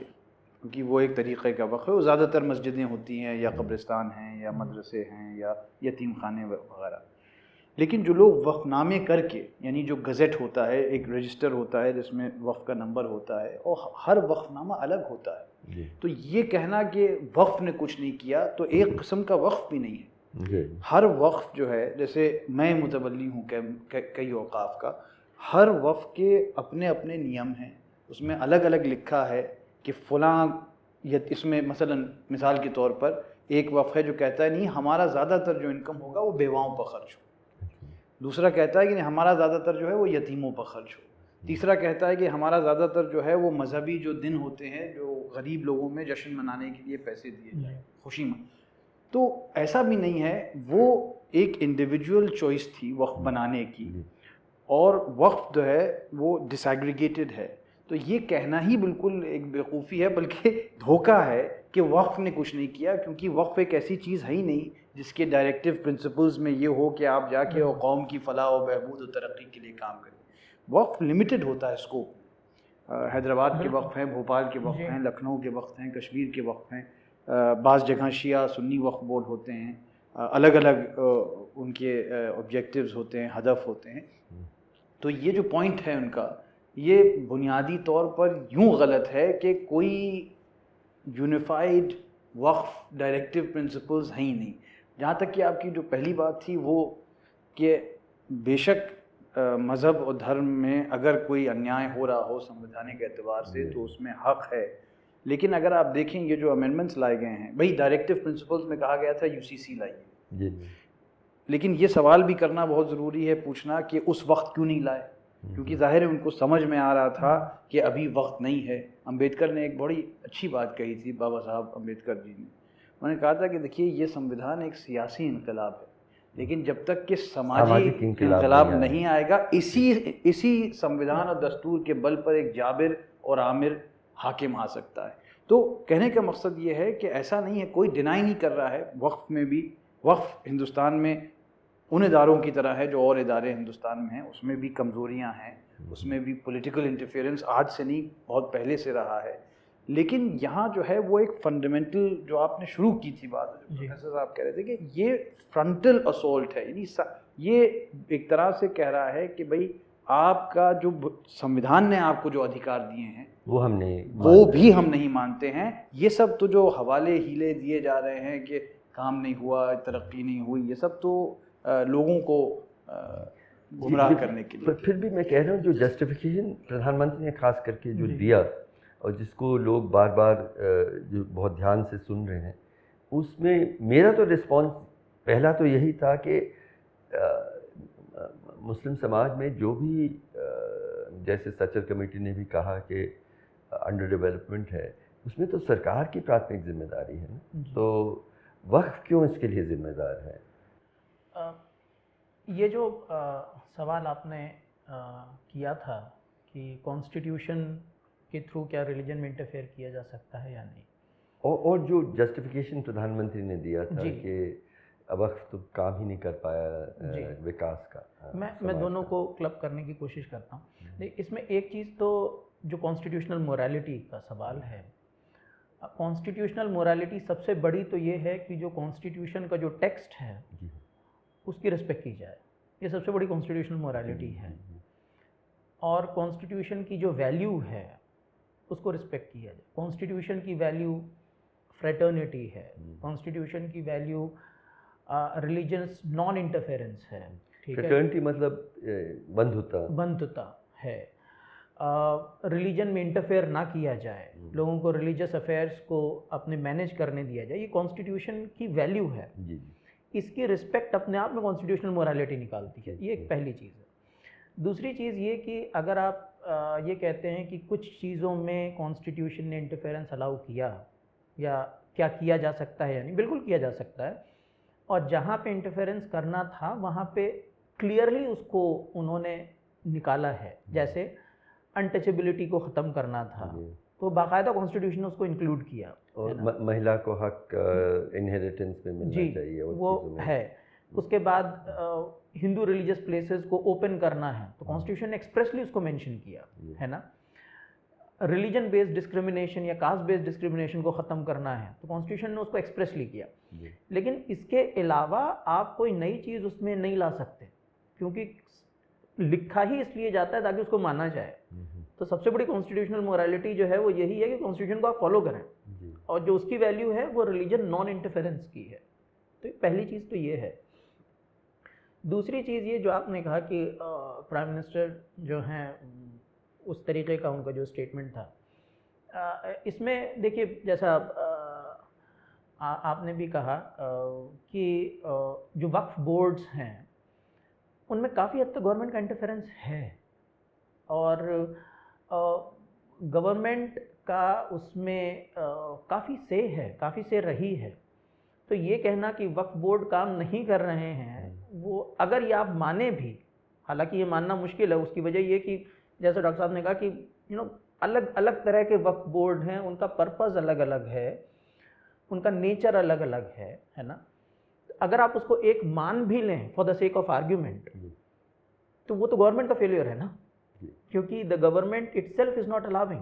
क्योंकि वो एक तरीक़े का वक़्फ़ है, वो ज़्यादातर मस्जिदें होती हैं या कब्रिस्तान हैं या मदरसे हैं या यतीम खाने वगैरह, लेकिन जो लोग वक़्फ़नामे करके, यानी जो गज़ेट होता है, एक रजिस्टर होता है जिसमें वक़्फ़ का नंबर होता है और हर वक़्फ़नामा अलग होता है, तो ये कहना कि वक़्फ़ ने कुछ नहीं किया तो एक किस्म का वक़्फ़ भी नहीं है। हर वक़्फ़ जो है, जैसे मैं मुतवल्ली हूँ कई औक़ाफ़ का, हर वक़्फ़ के अपने अपने नियम हैं, उसमें अलग अलग लिखा है कि फ़लाँ, या इसमें मसलन मिसाल के तौर पर एक वक़्फ़ है जो कहता है नहीं हमारा ज़्यादातर जो इनकम होगा वो बेवाओं पर ख़र्च हो, दूसरा कहता है कि नहीं हमारा ज़्यादातर जो है वो यतीमों पर ख़र्च हो, तीसरा कहता है कि हमारा ज़्यादातर जो है वो मजहबी जो दिन होते हैं जो गरीब लोगों में जश्न मनाने के लिए पैसे दिए जाए, खुशी में। तो ऐसा भी नहीं है, वो एक इंडिविजुअल चॉइस थी वक़्फ़ बनाने की, और वक़्फ़ जो है वो डिसएग्रीगेटेड है। तो ये कहना ही बिल्कुल एक बेवकूफ़ी है, बल्कि धोखा है कि वक़्फ़ ने कुछ नहीं किया, क्योंकि वक़्फ़ एक ऐसी चीज़ है ही नहीं जिसके डायरेक्टिव प्रिंसिपल्स में ये हो कि आप जाके और कौम की फ़लाह और बहबूद और तरक्की के लिए काम करें। वक़्फ़ लिमिटेड होता है स्कोप। हैदराबाद के वक़्फ़ हैं, भोपाल के वक़्फ़ हैं, लखनऊ के वक़्फ़ हैं, कश्मीर के वक़्फ़ हैं, बाज़ जगह शिया सुन्नी वक़्फ़ बोर्ड होते हैं, अलग अलग उनके ऑब्जेक्टिव्स होते हैं, हदफ होते हैं। तो ये जो पॉइंट है उनका, ये बुनियादी तौर पर यूँ गलत है कि कोई यूनिफाइड वक़्फ़ डायरेक्टिव प्रिंसिपल्स हैं ही नहीं। जहाँ तक कि आपकी जो पहली बात थी वो कि बेशक मज़हब और धर्म में अगर कोई अन्याय हो रहा हो संवैधानिक एतबार से तो उसमें हक़ है, लेकिन अगर आप देखें ये जो अमेंडमेंट्स लाए गए हैं, भाई डायरेक्टिव प्रिंसिपल्स में कहा गया था यूसीसी लाइए, लेकिन ये सवाल भी करना बहुत ज़रूरी है, पूछना कि उस वक्त क्यों नहीं लाए, क्योंकि ज़ाहिर है उनको समझ में आ रहा था कि अभी वक्त नहीं है। अम्बेडकर ने एक बड़ी अच्छी बात कही थी, बाबा साहब अम्बेडकर जी ने, उन्होंने कहा था कि देखिए ये संविधान एक सियासी इनकलाब है, लेकिन जब तक कि समाजी इनकलाब नहीं आएगा, इसी संविधान और दस्तूर के बल पर एक जाबिर और आमिर हाकिम आ सकता है। तो कहने का मकसद ये है कि ऐसा नहीं है, कोई डिनाई नहीं कर रहा है, वक्फ में भी, वक्फ हिंदुस्तान में उन इदारों की तरह है जो और इदारे हिंदुस्तान में हैं, उसमें भी कमज़ोरियाँ हैं, उसमें भी पॉलिटिकल इंटरफेरेंस आज से नहीं बहुत पहले से रहा है। लेकिन यहाँ जो है वो एक फंडामेंटल, जो आपने शुरू की थी बात, प्रोफेसर साहब कह रहे थे कि ये फ्रंटल असोल्ट है, यानी ये एक तरह से कह रहा है कि भाई आपका जो संविधान ने आपको जो अधिकार दिए हैं वो भी हम नहीं मानते हैं। ये सब तो जो हवाले हीले दिए जा रहे हैं कि काम नहीं हुआ, तरक्की नहीं हुई, ये सब तो लोगों को गुमराह करने के लिए। फिर भी मैं कह रहा हूँ जो जस्टिफिकेशन प्रधानमंत्री ने खास करके जो दिया और जिसको लोग बार बार जो बहुत ध्यान से सुन रहे हैं, उसमें मेरा तो रिस्पॉन्स पहला तो यही था कि मुस्लिम समाज में जो भी जैसे सचर कमेटी ने भी कहा कि अंडर डेवलपमेंट है, उसमें तो सरकार की प्राथमिक जिम्मेदारी है ना, तो वक्फ क्यों इसके लिए जिम्मेदार है? ये जो सवाल आपने किया था कि कॉन्स्टिट्यूशन के थ्रू क्या रिलीजन में इंटरफेयर किया जा सकता है या नहीं, और जो जस्टिफिकेशन प्रधानमंत्री ने दिया था कि वक्फ तो काम ही नहीं कर पाया विकास का, मैं दोनों को क्लब करने की कोशिश करता हूँ। इसमें एक चीज़ तो जो कॉन्स्टिट्यूशनल मोरालिटी का सवाल है, कॉन्स्टिट्यूशनल मोरालिटी सबसे बड़ी तो ये है कि जो कॉन्स्टिट्यूशन का जो टेक्स्ट है उसकी रिस्पेक्ट की जाए, ये सबसे बड़ी कॉन्स्टिट्यूशनल मोरालिटी है। और कॉन्स्टिट्यूशन की जो वैल्यू है उसको रिस्पेक्ट किया जाए। कॉन्स्टिट्यूशन की वैल्यू फ्रेटर्निटी है, कॉन्स्टिट्यूशन की वैल्यू रिलीजियस नॉन इंटरफेरेंस है, ठीक है, फ्रेटर्निटी मतलब बंधुता है, रिलीजन में इंटरफेयर ना किया जाए, लोगों को रिलीजियस अफेयर्स को अपने मैनेज करने दिया जाए, ये कॉन्स्टिट्यूशन की वैल्यू है। इसकी रिस्पेक्ट अपने आप में कॉन्स्टिट्यूशनल मोरालिटी निकालती है, ये एक पहली चीज़ है। दूसरी चीज़ ये कि अगर आप ये कहते हैं कि कुछ चीज़ों में कॉन्स्टिट्यूशन ने इंटरफेरेंस अलाउ किया या क्या किया जा सकता है या नहीं, बिल्कुल किया जा सकता है। और जहाँ पे इंटरफेरेंस करना था वहाँ पे क्लियरली उसको उन्होंने निकाला है। जैसे अनटचेबिलिटी को ख़त्म करना था तो बाकायदा कॉन्स्टिट्यूशन ने उसको इंक्लूड किया, और महिला को हक इनहेरिटेंस में मिलना चाहिए और वो चीज़ों में। है। उसके बाद हिंदू रिलीजियस प्लेसेस को ओपन करना है तो कॉन्स्टिट्यूशन ने एक्सप्रेसली उसको मेंशन किया है ना। रिलीजन बेस्ड डिस्क्रिमिनेशन या कास्ट बेस्ड डिस्क्रिमिनेशन को ख़त्म करना है तो कॉन्स्टिट्यूशन ने उसको एक्सप्रेसली किया। लेकिन इसके अलावा आप कोई नई चीज़ उसमें नहीं ला सकते, क्योंकि लिखा ही इसलिए जाता है ताकि उसको माना जाए। तो सबसे बड़ी कॉन्स्टिट्यूशनल मोरालिटी जो है वो यही है कि कॉन्स्टिट्यूशन को आप फॉलो करें, और जो उसकी वैल्यू है वो रिलीजन नॉन इंटरफेरेंस की है। तो पहली चीज़ तो ये है। दूसरी चीज़ ये जो आपने कहा कि प्राइम मिनिस्टर जो हैं उस तरीके का उनका जो स्टेटमेंट था, इसमें देखिए जैसा आपने भी कहा कि जो वक्फ बोर्ड्स हैं उनमें काफ़ी हद तक गवर्नमेंट का इंटरफेरेंस है, और गवर्नमेंट का उसमें काफ़ी से है, काफ़ी से रही है। तो ये कहना कि वक्फ बोर्ड काम नहीं कर रहे हैं, वो अगर ये आप माने भी, हालांकि ये मानना मुश्किल है, उसकी वजह ये कि जैसे डॉक्टर साहब ने कहा कि अलग अलग तरह के वक्फ बोर्ड हैं, उनका पर्पज़ अलग अलग है, उनका नेचर अलग अलग है ना। अगर आप उसको एक मान भी लें for the sake of argument, तो वो तो गवर्नमेंट का फेलियर है ना, क्योंकि the government itself is not allowing.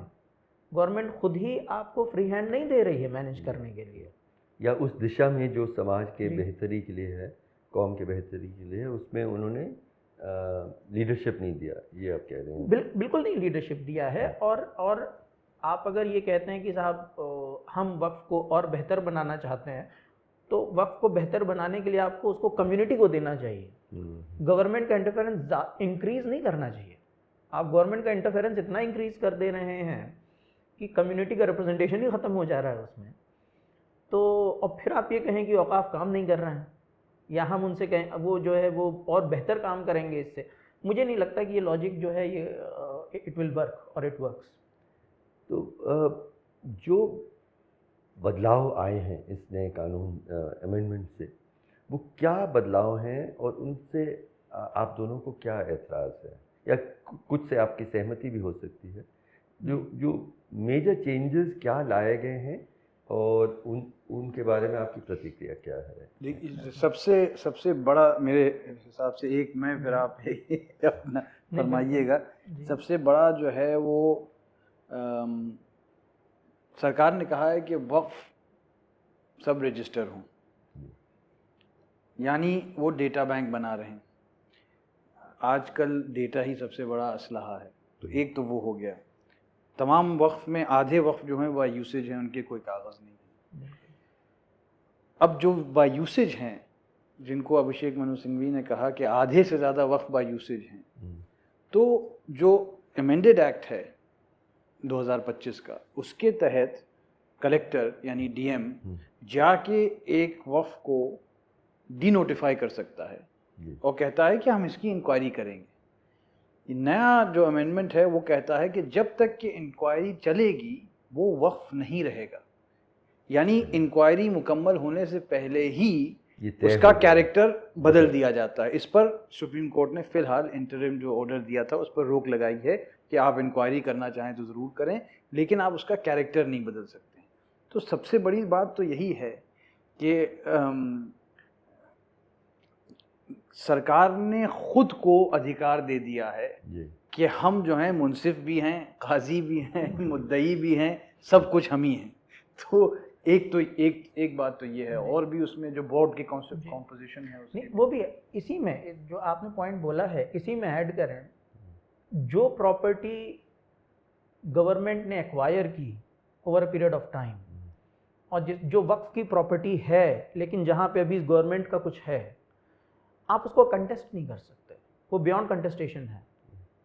Government खुद ही आपको फ्री हैंड नहीं दे रही है मैनेज करने के लिए, या उस दिशा में जो समाज के बेहतरी के लिए है, कौम के बेहतरी के लिए है, उसमें उन्होंने लीडरशिप नहीं दिया, ये आप कह रहे हैं। बिल्कुल नहीं लीडरशिप दिया है। और आप अगर ये कहते हैं कि साहब हम वक्फ को और बेहतर बनाना चाहते हैं, तो वक्फ को बेहतर बनाने के लिए आपको उसको कम्युनिटी को देना चाहिए। गवर्नमेंट का इंटरफेरेंस इंक्रीज नहीं करना चाहिए। आप गवर्नमेंट का इंटरफेरेंस इतना इंक्रीज कर दे रहे हैं कि कम्युनिटी का रिप्रेजेंटेशन ही ख़त्म हो जा रहा है उसमें। तो और फिर आप ये कहें कि औकाफ काम नहीं कर रहे हैं, या हम उनसे कहें वो जो है वो और बेहतर काम करेंगे इससे, मुझे नहीं लगता कि ये लॉजिक जो है ये इट विल वर्क और इट वर्क्स। तो जो बदलाव आए हैं इस नए कानून अमेंडमेंट से, वो क्या बदलाव हैं और उनसे आप दोनों को क्या एतराज़ है, या कुछ से आपकी सहमति भी हो सकती है? जो मेजर चेंजेस क्या लाए गए हैं और उनके बारे में आपकी प्रतिक्रिया क्या है? देखिए, सबसे बड़ा मेरे हिसाब से एक मैं, फिर आप अपना फरमाइएगा। सबसे बड़ा जो है वो सरकार ने कहा है कि वक्फ सब रजिस्टर हों, यानी वो डेटा बैंक बना रहे हैं। आजकल डेटा ही सबसे बड़ा असलहा है, तो एक तो वो हो गया। तमाम वक्फ में आधे वक्फ जो हैं बाय यूसेज हैं, उनके कोई कागज़ नहीं है। अब जो बाय यूसेज हैं, जिनको अभिषेक मनु सिंघवी ने कहा कि आधे से ज़्यादा वक्फ बाय यूसेज हैं, तो जो अमेंडेड एक्ट है 2025 का, उसके तहत कलेक्टर यानी डीएम जाके एक वक्फ को डीनोटिफाई कर सकता है और कहता है कि हम इसकी इंक्वायरी करेंगे। नया जो अमेंडमेंट है वो कहता है कि जब तक कि इंक्वायरी चलेगी वो वक्फ नहीं रहेगा, यानी इंक्वायरी मुकम्मल होने से पहले ही उसका कैरेक्टर बदल दिया जाता है। इस पर सुप्रीम कोर्ट ने फिलहाल इंटरिम जो ऑर्डर दिया था उस पर रोक लगाई है कि आप इंक्वायरी करना चाहें तो ज़रूर करें, लेकिन आप उसका कैरेक्टर नहीं बदल सकते। तो सबसे बड़ी बात तो यही है कि सरकार ने खुद को अधिकार दे दिया है कि हम जो हैं मुनसिफ भी हैं, काजी भी हैं, मुद्दई भी हैं, सब कुछ हम ही हैं। तो एक बात तो ये है, और भी उसमें जो बोर्ड की कॉम्पोजिशन है उसमें वो भी है। इसी में जो आपने पॉइंट बोला है, इसी में ऐड करें, जो प्रॉपर्टी गवर्नमेंट ने एक्वायर की over a period of time, और जो वक्फ की प्रॉपर्टी है लेकिन जहाँ पे अभी गवर्नमेंट का कुछ है, आप उसको कंटेस्ट नहीं कर सकते, वो बियॉन्ड कंटेस्टेशन है,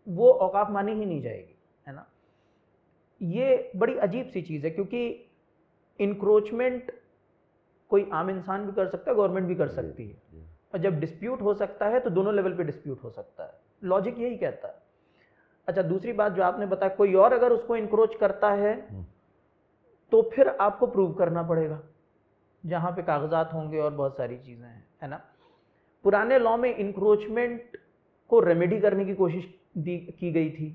वो औकाफ मानी ही नहीं जाएगी, है ना। ये बड़ी अजीब सी चीज़ है, क्योंकि इंक्रोचमेंट कोई आम इंसान भी कर सकता है, गवर्नमेंट भी कर सकती है, और जब डिस्प्यूट हो सकता है तो दोनों लेवल पे डिस्प्यूट हो सकता है। लॉजिक यही कहता है। अच्छा, दूसरी बात जो आपने बताया, कोई और अगर उसको इंक्रोच करता है तो फिर आपको प्रूव करना पड़ेगा जहाँ पे कागजात होंगे और बहुत सारी चीज़ें हैं, है ना। पुराने लॉ में इंक्रोचमेंट को रेमेडी करने की कोशिश की गई थी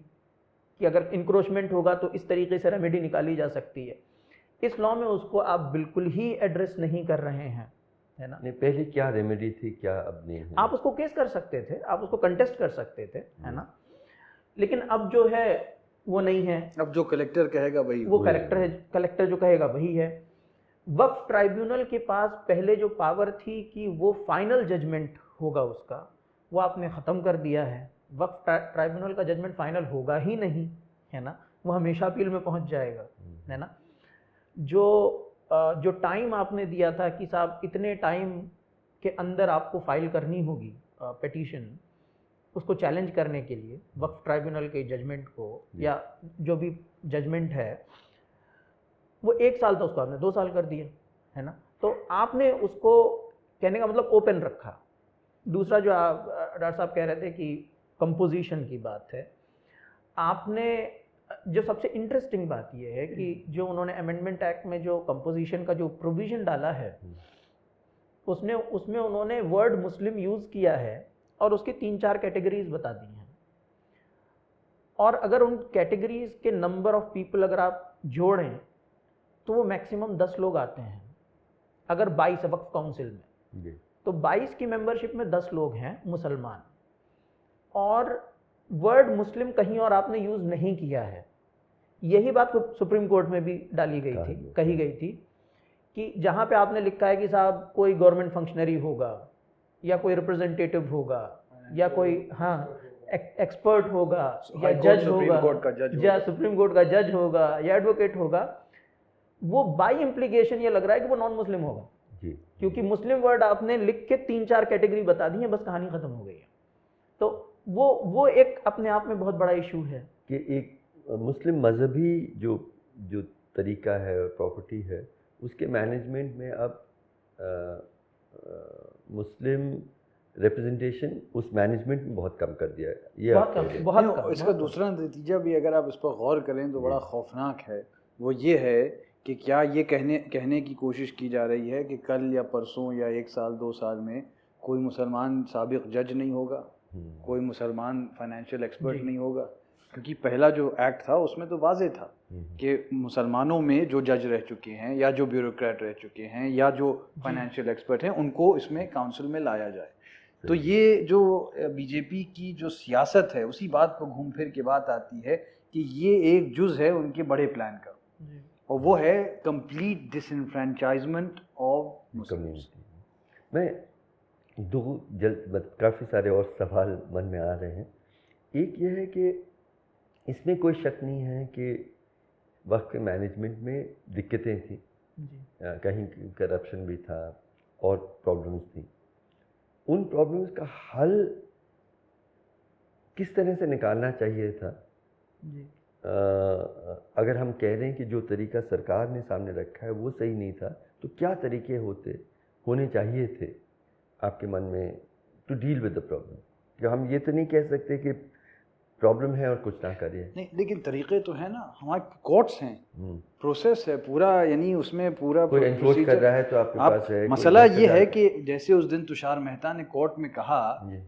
कि अगर इंक्रोचमेंट होगा तो इस तरीके से रेमेडी निकाली जा सकती है। इस लॉ में उसको आप बिल्कुल ही एड्रेस नहीं कर रहे हैं, है ना। नहीं, पहले क्या रेमेडी थी, क्या अब नहीं है? आप उसको केस कर सकते थे, आप उसको कंटेस्ट कर सकते थे, है ना, लेकिन अब जो है वो नहीं है। अब जो कलेक्टर कहेगा वही वो कलेक्टर है, कलेक्टर जो कहेगा वही है। वक्फ ट्राइब्यूनल के पास पहले जो पावर थी कि वो फाइनल जजमेंट होगा उसका, वो आपने ख़त्म कर दिया है। वक्फ ट्राइब्यूनल का जजमेंट फाइनल होगा ही नहीं, है ना, वो हमेशा अपील में पहुंच जाएगा, है ना। जो टाइम आपने दिया था कि साहब इतने टाइम के अंदर आपको फाइल करनी होगी पिटीशन, उसको चैलेंज करने के लिए वक्फ ट्राइब्यूनल के जजमेंट को या जो भी जजमेंट है, वो 1 साल था, उसको आपने 2 साल कर दिया, है ना। तो आपने उसको, कहने का मतलब, ओपन रखा। दूसरा जो डॉक्टर साहब कह रहे थे कि कंपोजिशन की बात है, आपने जो सबसे इंटरेस्टिंग बात यह है कि जो उन्होंने अमेंडमेंट एक्ट में जो कंपोजिशन का जो प्रोविजन डाला है, उसमें उन्होंने वर्ड मुस्लिम यूज़ किया है और उसकी 3-4 कैटेगरीज बता दी हैं। और अगर उन कैटेगरीज के नंबर ऑफ पीपल अगर आप जोड़ें तो वो मैक्सिमम 10 लोग आते हैं। अगर 22 है वक्फ काउंसिल में, तो 22 की मेंबरशिप में 10 लोग हैं मुसलमान। और वर्ड मुस्लिम कहीं और आपने यूज़ नहीं किया है। यही बात सुप्रीम कोर्ट में भी डाली गई थी, कही गई थी कि जहाँ पे आपने लिखा है कि साहब कोई गवर्नमेंट फंक्शनरी होगा या कोई रिप्रेजेंटेटिव होगा या कोई एक्सपर्ट होगा या जज होगा या सुप्रीम कोर्ट का जज होगा या एडवोकेट होगा, वो बाई इम्प्लीकेशन ये लग रहा है कि वो नॉन मुस्लिम होगा जी। क्योंकि मुस्लिम वर्ड आपने लिख के 3-4 कैटेगरी बता दी है, बस कहानी खत्म हो गई है। तो वो एक अपने आप में बहुत बड़ा इशू है कि एक मुस्लिम मजहबी जो तरीका है और प्रॉपर्टी है, उसके मैनेजमेंट में अब मुस्लिम रिप्रेजेंटेशन उस मैनेजमेंट में बहुत कम कर दिया है। ये बहुत कम। इसका दूसरा नतीजा भी अगर आप इस पर गौर करें तो बड़ा खौफनाक है। वो ये है कि क्या ये कहने की कोशिश की जा रही है कि कल या परसों या 1 साल 2 साल में कोई मुसलमान साबिक जज नहीं होगा, कोई मुसलमान फाइनेंशियल एक्सपर्ट नहीं होगा। क्योंकि पहला जो एक्ट था उसमें तो वाज़ेह था कि मुसलमानों में जो जज रह चुके हैं या जो ब्यूरोक्रेट रह चुके हैं या जो फाइनेंशियल एक्सपर्ट हैं, उनको इसमें काउंसिल में लाया जाए। तो ये जो बीजेपी की जो सियासत है, उसी बात पर घूम फिर के बात आती है कि ये एक जुज़ है उनके बड़े प्लान का, और वो है कंप्लीट डिसइनफ्रेंचाइजमेंट ऑफ मुस्लिम्स। मैं काफ़ी सारे और सवाल मन में आ रहे हैं। एक ये है कि इसमें कोई शक नहीं है कि वक्त के मैनेजमेंट में दिक्कतें थी, कहीं करप्शन भी था और प्रॉब्लम्स थी। उन प्रॉब्लम्स का हल किस तरह से निकालना चाहिए था जी। अगर हम कह रहे हैं कि जो तरीका सरकार ने सामने रखा है वो सही नहीं था, तो क्या तरीके होने चाहिए थे आपके मन में to deal with the problem? कि हम ये तो नहीं कह सकते कि प्रॉब्लम है और कुछ ना करिए, नहीं, लेकिन तरीके तो है ना, हमारे कोर्ट्स हैं, प्रोसेस है पूरा, यानी उसमें पूरा कोई एनफोर्स कर रहा है तो आपके पास है। मसला ये है कि जैसे उस दिन तुषार मेहता ने कोर्ट में कहा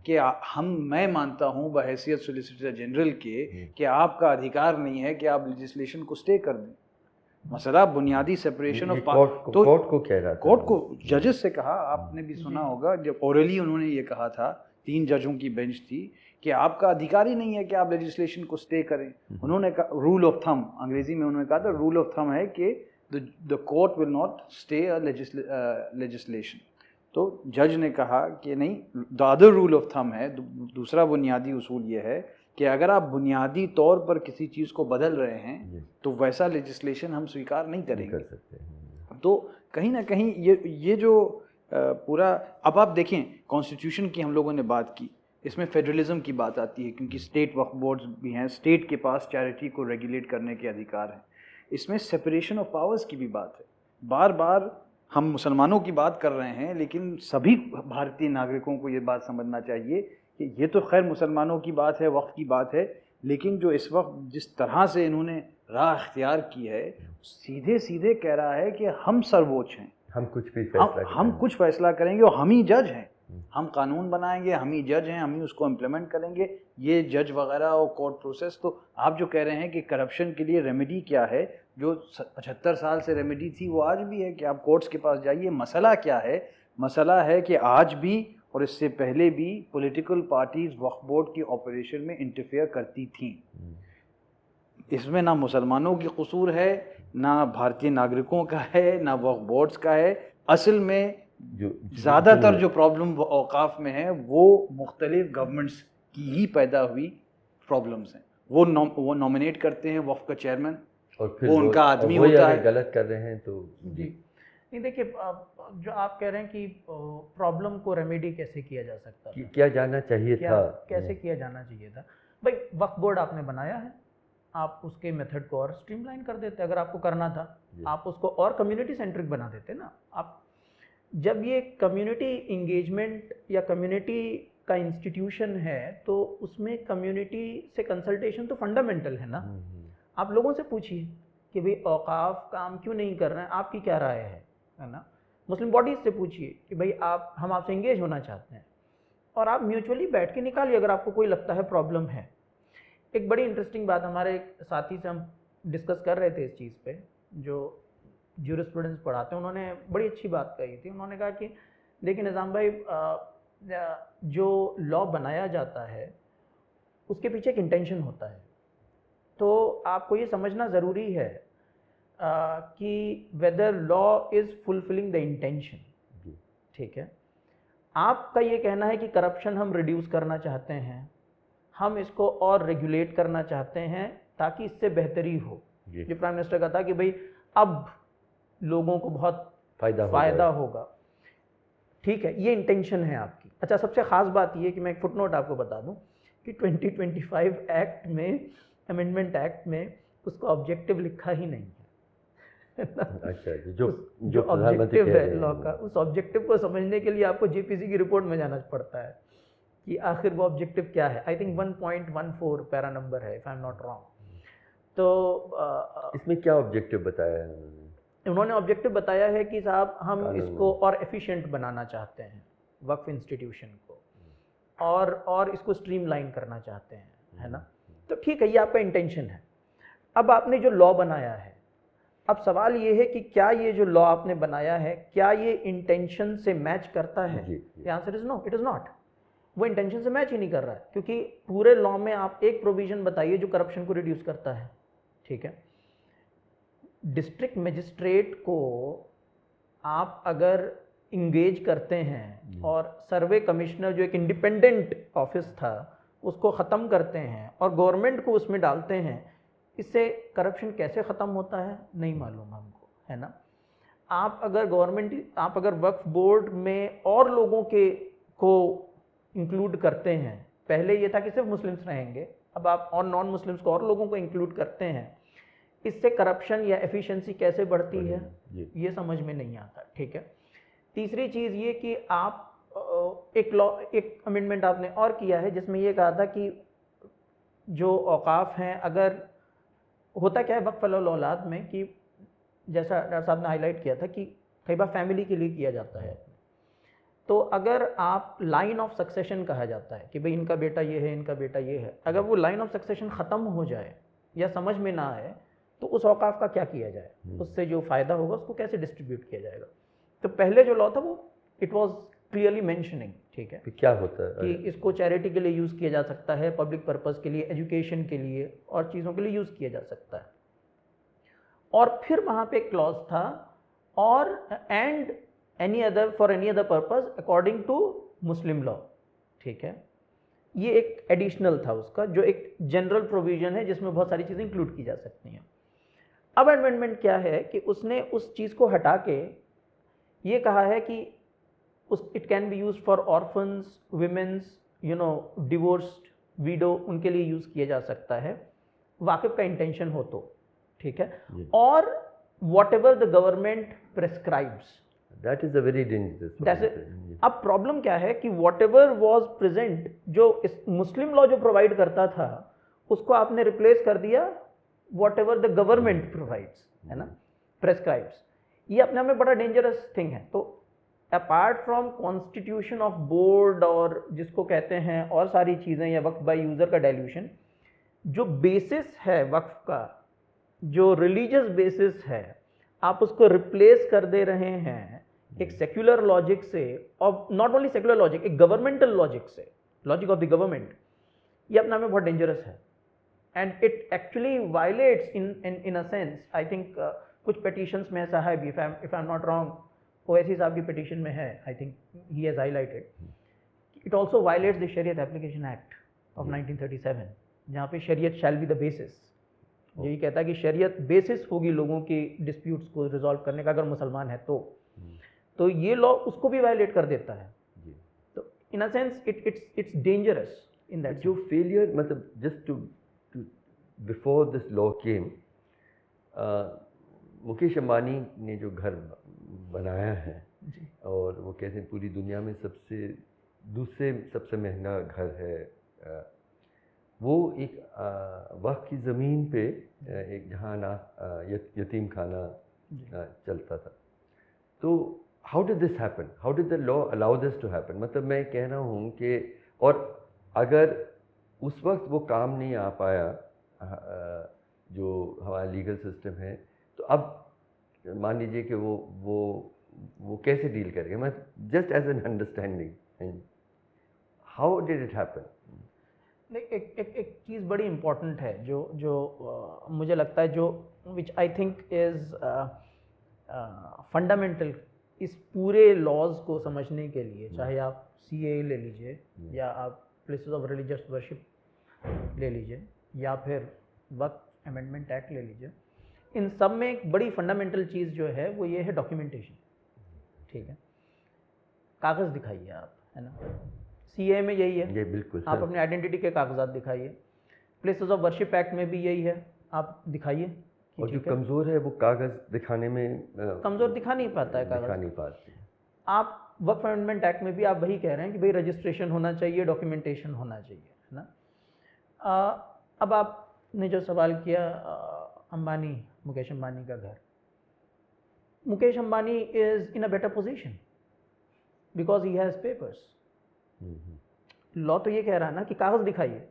कि मैं मानता हूँ बहैसियत सॉलिसिटर जनरल के कि आपका अधिकार नहीं है कि आप लेजिस्लेशन को स्टे कर दें। मसला बुनियादी सेपरेशन ऑफ तो कोर्ट को कह रहा था, कोर्ट को जजेस से कहा, आपने भी सुना होगा जब ओरली उन्होंने ये कहा था, 3 जजों की बेंच थी, कि आपका अधिकार ही नहीं है कि आप लेजिस्लेशन को स्टे करें। उन्होंने कहा रूल ऑफ थंब, अंग्रेजी में उन्होंने कहा था रूल ऑफ थंब है कि the court will not stay a legislation. तो जज ने कहा कि नहीं, the other rule of thumb है, दूसरा बुनियादी उसूल ये है कि अगर आप बुनियादी तौर पर किसी चीज़ को बदल रहे हैं तो वैसा लेजिस्लेशन हम स्वीकार नहीं करेंगे। तो कहीं ना कहीं ये जो पूरा, अब आप देखें कॉन्स्टिट्यूशन की हम लोगों ने बात की, इसमें फेडरलिज्म की बात आती है क्योंकि स्टेट वक्फ बोर्ड्स भी हैं, स्टेट के पास चैरिटी को रेगुलेट करने के अधिकार हैं। इसमें सेपरेशन ऑफ पावर्स की भी बात है। बार बार हम मुसलमानों की बात कर रहे हैं, लेकिन सभी भारतीय नागरिकों को ये बात समझना चाहिए कि ये तो खैर मुसलमानों की बात है, वक्फ की बात है, लेकिन जो इस वक्त जिस तरह से इन्होंने राह अख्तियार की है, सीधे सीधे कह रहा है कि हम सर्वोच्च हैं। हम कुछ भी फैसला हम कुछ फैसला करेंगे और हम ही जज हैं, हम कानून बनाएंगे, हम ही जज हैं, हम ही उसको इम्प्लीमेंट करेंगे। ये जज वगैरह और कोर्ट प्रोसेस, तो आप जो कह रहे हैं कि करप्शन के लिए रेमेडी क्या है, जो 75 साल से रेमेडी थी वो आज भी है कि आप कोर्ट्स के पास जाइए। मसला क्या है? मसला है कि आज भी और इससे पहले भी पॉलिटिकल पार्टीज वक्फ बोर्ड की ऑपरेशन में इंटरफेयर करती थीं। इसमें ना मुसलमानों की कसूर है, ना भारतीय नागरिकों का है, ना वक्फ बोर्ड्स का है। असल में जो ज़्यादातर जो प्रॉब्लम औकाफ में है वो मुख्तलिफ गवर्नमेंट्स की ही पैदा हुई प्रॉब्लम्स हैं। वो नॉमिनेट करते हैं वक्फ का चेयरमैन, और फिर वो उनका आदमी होता है। गलत कर रहे हैं तो जी नहीं, देखिए जो आप कह रहे हैं कि प्रॉब्लम को रेमेडी कैसे किया जा सकता था, क्या जाना चाहिए था, कैसे किया जाना चाहिए था। भाई वक्फ बोर्ड आपने बनाया है, आप उसके मेथड को और स्ट्रीमलाइन कर देते। अगर आपको करना था आप उसको और कम्युनिटी सेंट्रिक बना देते ना। आप जब ये कम्युनिटी इंगेजमेंट या कम्युनिटी का इंस्टीट्यूशन है तो उसमें कम्युनिटी से कंसल्टेशन तो फंडामेंटल है ना। आप लोगों से पूछिए कि भाई औकाफ काम क्यों नहीं कर रहे हैं, आपकी क्या राय है ना। मुस्लिम बॉडीज़ से पूछिए कि भाई हम आपसे इंगेज होना चाहते हैं, और आप म्यूचुअली बैठ के निकालिए अगर आपको कोई लगता है प्रॉब्लम है। एक बड़ी इंटरेस्टिंग बात, हमारे एक साथी से हम डिस्कस कर रहे थे इस चीज़ पे, जो ज्यूरिस्प्रूडेंस पढ़ाते हैं, उन्होंने बड़ी अच्छी बात कही थी। उन्होंने कहा कि देखिए निज़ाम भाई, जो लॉ बनाया जाता है उसके पीछे एक इंटेंशन होता है। तो आपको ये समझना ज़रूरी है कि whether law is fulfilling the intention. ठीक है, आपका ये कहना है कि करप्शन हम रिड्यूस करना चाहते हैं, हम इसको और रेगुलेट करना चाहते हैं ताकि इससे बेहतरी हो। जो प्राइम मिनिस्टर का था कि भाई अब लोगों को बहुत फ़ायदा होगा। ठीक है, ये इंटेंशन है आपकी। अच्छा, सबसे ख़ास बात ये कि मैं एक फुटनोट आपको बता दूं कि 2025 एक्ट में, अमेंडमेंट एक्ट में उसका ऑब्जेक्टिव लिखा ही नहीं है। अच्छा, जो ऑब्जेक्टिव है लॉ का, उस ऑब्जेक्टिव को समझने के लिए आपको जेपीसी की रिपोर्ट में जाना पड़ता है कि आखिर वो ऑब्जेक्टिव क्या है। आई थिंक 1.14 पैरा नंबर है, if I am not wrong. तो इसमें क्या ऑब्जेक्टिव बताया है उन्होंने? ऑब्जेक्टिव बताया है कि साहब हम इसको और एफिशिएंट बनाना चाहते हैं वक्फ इंस्टीट्यूशन को, और इसको स्ट्रीमलाइन करना चाहते हैं, है ना। तो ठीक है, ये आपका इंटेंशन है। अब आपने जो लॉ बनाया है, अब सवाल ये है कि क्या ये जो लॉ आपने बनाया है क्या ये इंटेंशन से मैच करता है? The answer is no, it is not. वो इंटेंशन से मैच ही नहीं कर रहा है, क्योंकि पूरे लॉ में आप एक प्रोविजन बताइए जो करप्शन को रिड्यूस करता है। ठीक है, डिस्ट्रिक्ट मजिस्ट्रेट को आप अगर इंगेज करते हैं और सर्वे कमिश्नर जो एक इंडिपेंडेंट ऑफिस था उसको ख़त्म करते हैं और गवर्नमेंट को उसमें डालते हैं, इससे करप्शन कैसे ख़त्म होता है नहीं मालूम हमको, है ना। आप अगर वक्फ बोर्ड में और लोगों को इंक्लूड करते हैं, पहले ये था कि सिर्फ मुस्लिम्स रहेंगे, अब आप और नॉन मुस्लिम्स को और लोगों को इंक्लूड करते हैं, इससे करप्शन या एफिशिएंसी कैसे बढ़ती है ये समझ में नहीं आता। ठीक है, तीसरी चीज़ ये कि आप एक अमेंडमेंट आपने और किया है जिसमें ये कहा था कि जो औकाफ हैं, अगर होता क्या है वक्फ औलाद में कि जैसा डॉक्टर साहब ने हाईलाइट किया था कि कई बार फैमिली के लिए किया जाता है, तो अगर आप लाइन ऑफ सक्सेशन कहा जाता है कि भाई इनका बेटा ये है, इनका बेटा ये है, अगर वो लाइन ऑफ सक्सेशन ख़त्म हो जाए या समझ में ना आए तो उस औकाफ का क्या किया जाए, उससे जो फ़ायदा होगा उसको कैसे डिस्ट्रीब्यूट किया जाएगा। तो पहले जो लॉ था वो इट वाज क्लियरली मेंशनिंग, ठीक है, क्या होता है कि इसको चैरिटी के लिए यूज़ किया जा सकता है, पब्लिक पर्पस के लिए, एजुकेशन के लिए और चीज़ों के लिए यूज़ किया जा सकता है। और फिर वहाँ पे एक क्लॉज था और and any other for any other purpose according to Muslim law. ठीक है, ये एक एडिशनल था उसका, जो एक जनरल प्रोविजन है जिसमें बहुत सारी चीज़ें इंक्लूड की जा सकती हैं। अब अमेंडमेंट क्या है कि उसने उस चीज़ को हटा के ये कहा है कि it can be use for orphans, women's, divorced, window, उनके लिए यूज़ किया जा सकता है वाकिफ का इंटेंशन हो तो। ठीक है, और what ever the government prescribes, that is a very dangerous. अब प्रॉब्लम क्या है कि वॉट एवर वॉज प्रेजेंट, जो इस मुस्लिम लॉ जो प्रोवाइड करता था उसको आपने रिप्लेस कर दिया what ever the government provides, है ना, प्रेस्क्राइब्स। ये अपने आप में बड़ा डेंजरस थिंग है। तो apart from constitution of board और जिसको कहते हैं और सारी चीज़ें, या वक्फ बाय यूज़र का डाइल्यूशन, जो बेसिस है वक्फ का, जो रिलीजियस बेसिस है, आप उसको रिप्लेस कर दे रहे हैं एक सेक्युलर लॉजिक से, और नॉट ओनली सेक्युलर लॉजिक, एक गवर्नमेंटल लॉजिक से, लॉजिक ऑफ द गवर्नमेंट। ये अपने आप में बहुत डेंजरस है, and it actually violets in a sense, I think कुछ पिटिशंस में ऐसा है भी, if I am not wrong, Owaisi साहब की पिटिशन में है, I think he has highlighted, it also violets the शरीयत एप्लीकेशन एक्ट ऑफ 1937, जहाँ पे शरीयत शैल बी द बेसिस। यही कहता है कि शरीयत बेसिस होगी लोगों की डिस्प्यूट्स को रिजॉल्व करने का, अगर मुसलमान है तो ये लॉ उसको भी वायलेट कर देता है। तो in a sense it's dangerous in that. जो फेलियर, मतलब just to before this law came, Mukesh Ambani ने जो घर बनाया है, और वो कहते हैं पूरी दुनिया में दूसरे सबसे महंगा घर है, वो एक वक्त की ज़मीन पे एक जहाँ यतीम खाना चलता था। तो how did this happen, how did the law allow this to happen? मतलब मैं कह रहा हूँ कि, और अगर उस वक्त वो काम नहीं आ पाया जो हमारा लीगल सिस्टम है, तो अब मान लीजिए कि वो कैसे डील करेगा? मैं just as an understanding, how did it happen? एक चीज़ बड़ी इम्पॉर्टेंट है जो मुझे लगता है, जो विच आई थिंक इज़ फंडामेंटल इस पूरे लॉज को समझने के लिए, चाहे आप CAA ले लीजिए, या आप प्लेसेस ऑफ रिलीजियस वर्शिप ले लीजिए, या फिर वक्फ अमेंडमेंट एक्ट ले लीजिए, इन सब में एक बड़ी फंडामेंटल चीज़ जो है वो ये है डॉक्यूमेंटेशन। ठीक है, कागज़ दिखाइए आप, है ना, CAA में यही है, ये बिल्कुल आप अपने आइडेंटिटी के कागजात दिखाइए, प्लेसेस ऑफ वर्शिप एक्ट में भी यही है, आप दिखाइए। और जो कमज़ोर है वो कागज़ दिखाने में कमज़ोर दिखा नहीं पाता है, दिखा नहीं पाते। आप वक्फ अमेंडमेंट एक्ट में भी आप वही कह रहे हैं कि भाई रजिस्ट्रेशन होना चाहिए, डॉक्यूमेंटेशन होना चाहिए, है ना। अब आपने जो सवाल किया, अंबानी, मुकेश अंबानी का घर, Mukesh Ambani is in a better position because he has papers. Law तो ये कह रहा है ना कि कागज़ दिखाइए,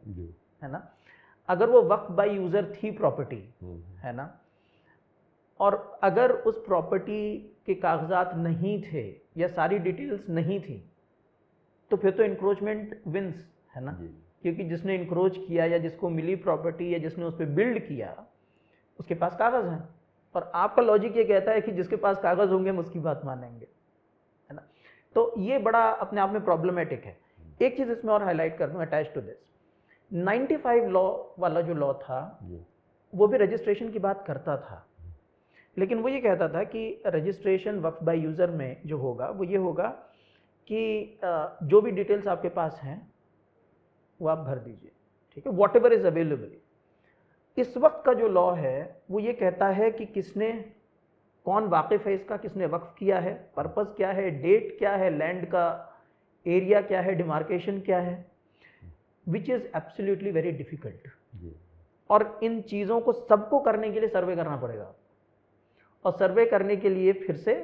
है ना। अगर वो वक्फ बाय यूज़र थी प्रॉपर्टी, है ना, और अगर उस प्रॉपर्टी के कागजात नहीं थे या सारी डिटेल्स नहीं थी, तो फिर तो इंक्रोचमेंट विंस, है ना, क्योंकि जिसने इंक्रोच किया या जिसको मिली प्रॉपर्टी या जिसने उस पर बिल्ड किया, उसके पास कागज़ हैं, और आपका लॉजिक ये कहता है कि जिसके पास कागज़ होंगे हम उसकी बात मानेंगे, है ना। तो ये बड़ा अपने आप में प्रॉब्लमेटिक है। एक चीज़ इसमें और हाईलाइट कर दूँ अटैच टू दिस, 95 लॉ वाला जो लॉ था वो भी रजिस्ट्रेशन की बात करता था, लेकिन वो ये कहता था कि रजिस्ट्रेशन वक्फ बाय यूज़र में जो होगा वो ये होगा कि जो भी डिटेल्स आपके पास हैं वो आप भर दीजिए, ठीक है, वॉट एवर इज़ अवेलेबल। इस वक्त का जो लॉ है वो ये कहता है कि किसने, कौन वाकिफ़ है इसका, किसने वक्फ किया है, पर्पज़ क्या है, डेट क्या है, लैंड का एरिया क्या है, डिमार्केशन क्या है, which is absolutely very difficult. और इन चीज़ों को सबको करने के लिए सर्वे करना पड़ेगा, और सर्वे करने के लिए फिर से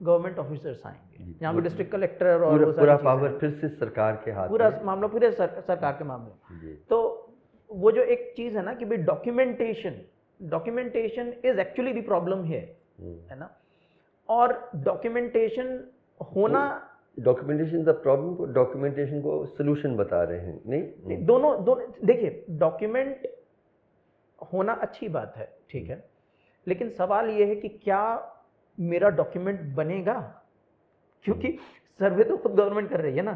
गवर्नमेंट ऑफिसर्स आएंगे, यहाँ पे डिस्ट्रिक्ट कलेक्टर और पूरा पावर फिर से सरकार के हाथ, पूरा मामला पूरे सरकार के मामले। तो वो जो एक चीज़ है ना कि भाई documentation is actually the problem है ना, और डॉक्यूमेंटेशन होना, डॉक्यूमेंटेशन द प्रॉब्लम, डॉक्यूमेंटेशन को सोल्यूशन बता रहे हैं, नहीं दोनों देखिए, डॉक्यूमेंट होना अच्छी बात है, ठीक है, लेकिन सवाल ये है कि क्या मेरा डॉक्यूमेंट बनेगा, क्योंकि सर्वे तो खुद गवर्नमेंट कर रही है ना।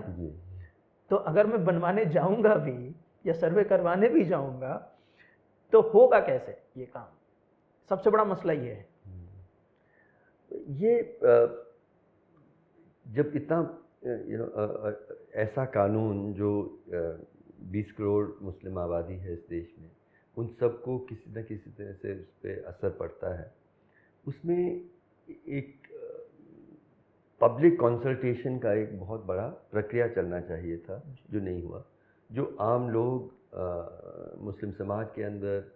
तो अगर मैं बनवाने जाऊंगा भी या सर्वे करवाने भी जाऊंगा तो होगा कैसे ये काम, सबसे बड़ा मसला ये है। ये जब इतना ऐसा कानून जो 20 करोड़ मुस्लिम आबादी है इस देश में, उन सबको किसी न किसी तरह से उस पर असर पड़ता है, उसमें एक पब्लिक कंसल्टेशन का एक बहुत बड़ा प्रक्रिया चलना चाहिए था, जो नहीं हुआ। जो आम लोग, मुस्लिम समाज के अंदर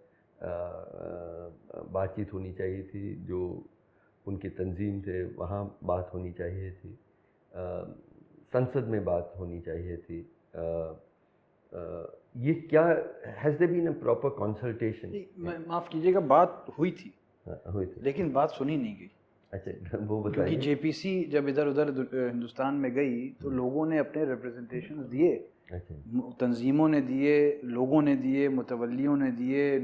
बातचीत होनी चाहिए थी, जो उनकी तंजीम थे, वहाँ बात होनी चाहिए थी, संसद में बात होनी चाहिए थी। ये क्या, has there been a proper consultation? माफ़ कीजिएगा, बात हुई थी, हुई थी, लेकिन बात सुनी नहीं गई। अच्छा वो क्योंकि बताइए। जेपीसी जब इधर उधर हिंदुस्तान में गई तो लोगों ने अपने रिप्रेजेंटेशन दिए, अच्छा, तंजीमों ने दिए, लोगों ने दिए, मुतवल्लियों ने दिए,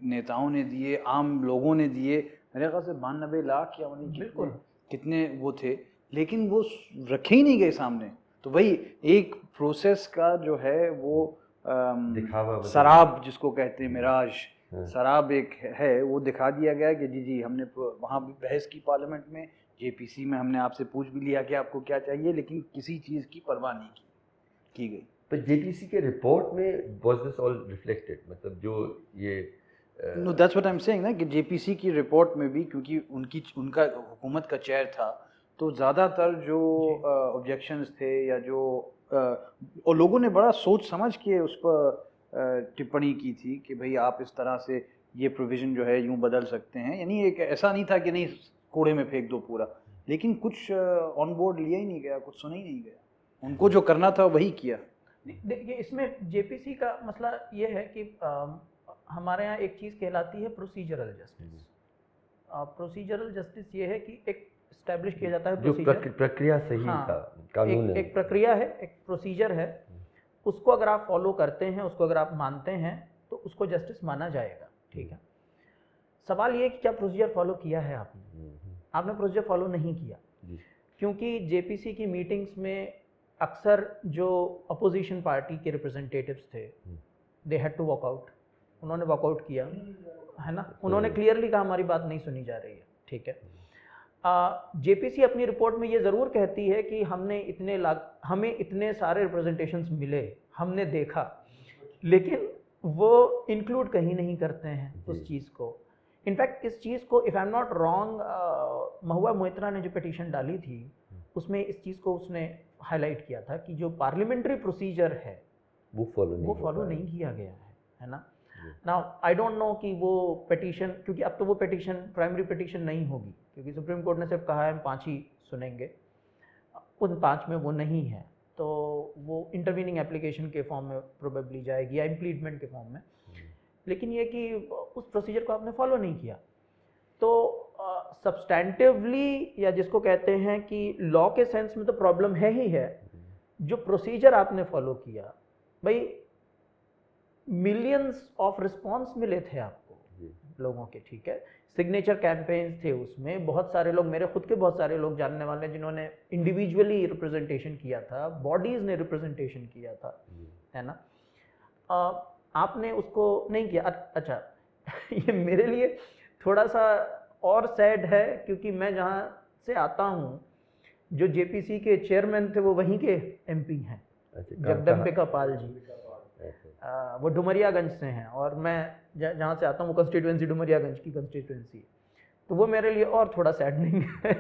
नेताओं ने दिए, आम लोगों ने दिए। मेरे ख्याल से 92 लाख या बिल्कुल कितने वो थे, लेकिन वो रखे ही नहीं गए सामने। तो वही एक प्रोसेस का जो है वो दिखावा मतलब। शराब जिसको कहते हैं, मिराज हाँ। शराब एक है, वो दिखा दिया गया कि जी जी हमने वहाँ भी बहस की पार्लियामेंट में, जेपीसी में हमने आपसे पूछ भी लिया कि आपको क्या चाहिए, लेकिन किसी चीज़ की परवाह नहीं की गई। पर जेपीसी के रिपोर्ट में वाज दिस ऑल रिफ्लेक्टेड, मतलब जो ये no that's what I am saying ना, कि जेपीसी की रिपोर्ट में भी, क्योंकि उनका हुकूमत का चेयर था, तो ज़्यादातर जो ऑब्जेक्शंस थे या जो और लोगों ने बड़ा सोच समझ के उस पर टिप्पणी की थी कि भाई आप इस तरह से ये प्रोविज़न जो है यूं बदल सकते हैं। यानी एक ऐसा नहीं था कि नहीं कूड़े में फेंक दो पूरा, लेकिन कुछ ऑन बोर्ड लिया ही नहीं गया, कुछ सुना ही नहीं गया। उनको जो करना था वही किया। देखिए, इसमें जेपीसी का मसला ये है कि हमारे यहाँ एक चीज़ कहलाती है प्रोसीजरल जस्टिस। प्रोसीजरल जस्टिस ये है कि एक इस्टेब्लिश किया जाता है जो प्रोसीजर, प्रक्रिया सही हाँ, था, कानून एक प्रक्रिया है, एक प्रोसीजर है, उसको अगर आप फॉलो करते हैं, उसको अगर आप मानते हैं तो उसको जस्टिस माना जाएगा। ठीक है, सवाल ये है कि क्या प्रोसीजर फॉलो किया है आपने? आपने प्रोसीजर फॉलो नहीं किया, क्योंकि जेपीसी की मीटिंग्स में अक्सर जो अपोजिशन पार्टी के रिप्रेजेंटेटिव्स थे, they had to walk out, उन्होंने वॉकआउट किया, है ना, उन्होंने क्लियरली कहा हमारी बात नहीं सुनी जा रही है। ठीक है, जेपीसी अपनी रिपोर्ट में ये ज़रूर कहती है कि हमें इतने सारे रिप्रेजेंटेशंस मिले, हमने देखा, लेकिन वो इंक्लूड कहीं नहीं करते हैं उस चीज़ को। इनफैक्ट इस चीज़ को, if I am not wrong, Mahua Moitra ने जो पिटीशन डाली थी उसमें इस चीज़ को उसने हाईलाइट किया था कि जो पार्लियामेंट्री प्रोसीजर है वो फॉलो नहीं किया गया है ना। नाउ आई डोंट नो कि वो पिटीशन, क्योंकि अब तो वो पिटीशन प्राइमरी पिटीशन नहीं होगी, क्योंकि सुप्रीम कोर्ट ने सिर्फ कहा है हम 5 ही सुनेंगे, उन 5 में वो नहीं है, तो वो इंटरवीनिंग एप्लीकेशन के फॉर्म में प्रोबेबली जाएगी या इम्प्लीटमेंट के फॉर्म में। लेकिन ये कि उस प्रोसीजर को आपने फॉलो नहीं किया, तो सब्सटैंटिवली या जिसको कहते हैं कि लॉ के सेंस में तो प्रॉब्लम है ही है। जो प्रोसीजर आपने फॉलो किया, भाई मिलियंस ऑफ रिस्पॉन्स मिले थे आपको लोगों के, ठीक है, सिग्नेचर कैंपेन्स थे उसमें, बहुत सारे लोग, मेरे खुद के बहुत सारे लोग जानने वाले जिन्होंने इंडिविजुअली रिप्रेजेंटेशन किया था, बॉडीज़ ने रिप्रेजेंटेशन किया था, है ना। आपने उसको नहीं किया। अच्छा ये मेरे लिए थोड़ा सा और सैड है, क्योंकि मैं जहाँ से आता हूँ, जो जेपीसी के चेयरमैन थे वो वहीं के एमपी हैं, जगदम्बिका पाल जी, वो डुमरियागंज से हैं, और मैं जहाँ से आता हूँ वो कंस्टिट्यूएंसी डुमरियागंज की कंस्टिट्यूएंसी है, तो वो मेरे लिए और थोड़ा सैडनिंग है।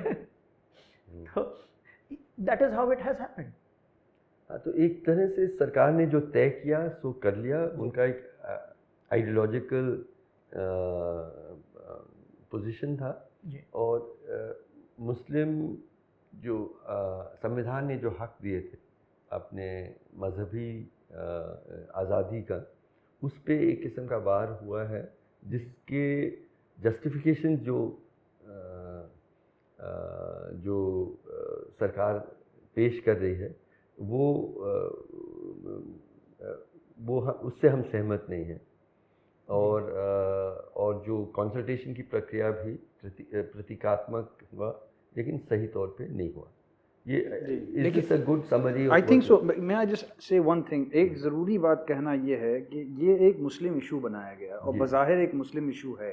तो that is how it has happened. तो एक तरह से सरकार ने जो तय किया सो कर लिया, उनका एक आइडियोलॉजिकल पोजीशन था, और मुस्लिम जो संविधान ने जो हक दिए थे अपने मजहबी आज़ादी का, उस पे एक किस्म का वार हुआ है, जिसके जस्टिफिकेशन जो सरकार पेश कर रही है वो उससे हम सहमत नहीं हैं, और जो कंसल्टेशन की प्रक्रिया भी प्रतीकात्मक हुआ, लेकिन सही तौर पे नहीं हुआ। ये is a good summary. I think so. मैं I just say one thing, एक ज़रूरी बात कहना ये है कि ये एक मुस्लिम इशू बनाया गया, और बज़ाहिर एक मुस्लिम इशू है,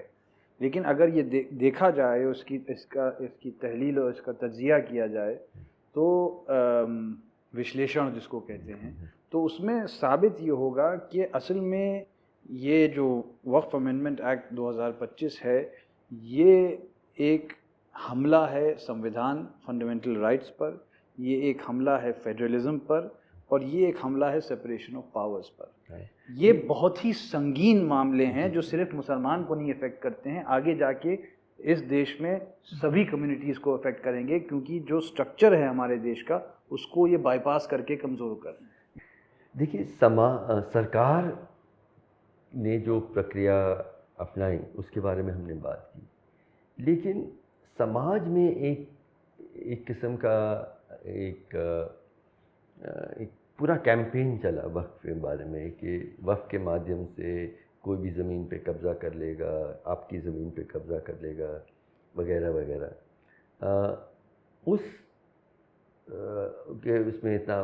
लेकिन अगर ये देखा जाए, इसकी तहलील और इसका तज्जिया किया जाए, तो विश्लेषण जिसको कहते हैं, तो उसमें साबित ये होगा कि असल में ये जो वक्फ अमेंडमेंट एक्ट 2025 है, ये एक हमला है संविधान फंडामेंटल राइट्स पर, ये एक हमला है फेडरलिज्म पर, और ये एक हमला है सेपरेशन ऑफ पावर्स पर। ये बहुत ही संगीन मामले हैं जो सिर्फ मुसलमान को नहीं इफ़ेक्ट करते हैं, आगे जाके इस देश में सभी कम्युनिटीज़ को अफेक्ट करेंगे, क्योंकि जो स्ट्रक्चर है हमारे देश का उसको ये बाईपास करके कमज़ोर कर रहे हैं। देखिए, सरकार ने जो प्रक्रिया अपनाई उसके बारे में हमने बात की, लेकिन समाज में एक किस्म का एक पूरा कैंपेन चला वक्फ के बारे में कि वक्फ के माध्यम से कोई भी ज़मीन पे कब्ज़ा कर लेगा, आपकी ज़मीन पे कब्ज़ा कर लेगा, वगैरह वगैरह। उसमें इतना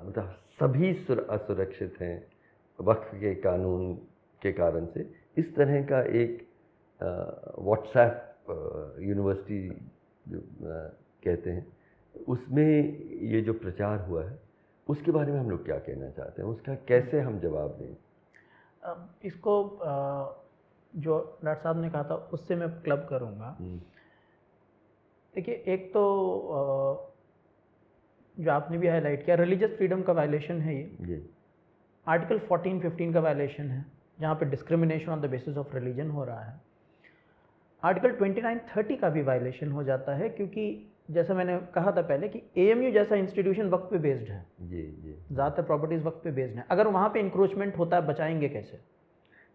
मतलब सभी असुरक्षित हैं वक्फ के कानून के कारण से। इस तरह का एक व्हाट्सएप यूनिवर्सिटी जो कहते हैं, उसमें ये जो प्रचार हुआ है उसके बारे में हम लोग क्या कहना चाहते हैं, उसका कैसे हम जवाब दें? इसको जो डॉक्टर साहब ने कहा था उससे मैं क्लब करूँगा। देखिए, एक तो जो आपने भी हाईलाइट किया, रिलीजियस फ्रीडम का वायलेशन है ये। आर्टिकल 14-15 का वायलेशन है, जहाँ पे discrimination on the basis of religion हो रहा है। आर्टिकल 29-30 का भी वायलेशन हो जाता है, क्योंकि जैसा मैंने कहा था पहले कि AMU जैसा इंस्टीट्यूशन वक्त पे बेस्ड है, ज़्यादातर प्रॉपर्टीज़ वक्त पे बेस्ड हैं। अगर वहाँ पे इंक्रोचमेंट होता है, बचाएंगे कैसे,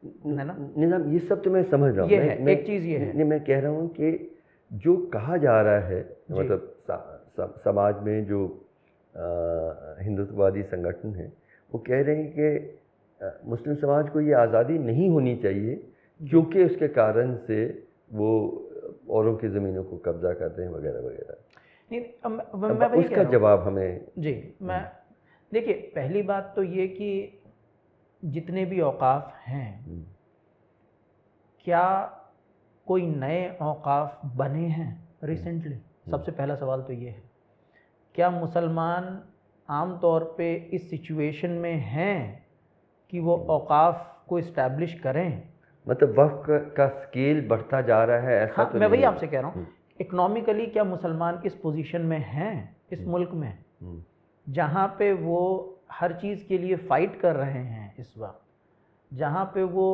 है ना? निज़ाम, ये सब तो मैं समझ रहा हूँ, ये है एक चीज़ ये है। नहीं, मैं कह रहा हूँ कि जो कहा जा रहा है, मतलब समाज में जो हिंदुत्ववादी संगठन है वो कह रहे हैं कि मुस्लिम समाज को ये आज़ादी नहीं होनी चाहिए, क्योंकि उसके कारण से वो औरों की ज़मीनों को कब्जा करते हैं, वगैरह वगैरह। मैं वही उसका जवाब हमें मैं देखिए, पहली बात तो ये कि जितने भी औकाफ हैं, क्या कोई नए औकाफ बने हैं रिसेंटली? सबसे पहला सवाल तो ये है। क्या मुसलमान आम तौर पे इस सिचुएशन में हैं कि वो औकाफ को इस्टेब्लिश करें? मतलब वक्फ का स्केल बढ़ता जा रहा है, ऐसा? हाँ, तो मैं वही आपसे कह रहा हूँ। इकोनॉमिकली क्या मुसलमान इस पोजीशन में हैं इस मुल्क में, जहाँ पे वो हर चीज़ के लिए फाइट कर रहे हैं इस वक्त, जहाँ पे वो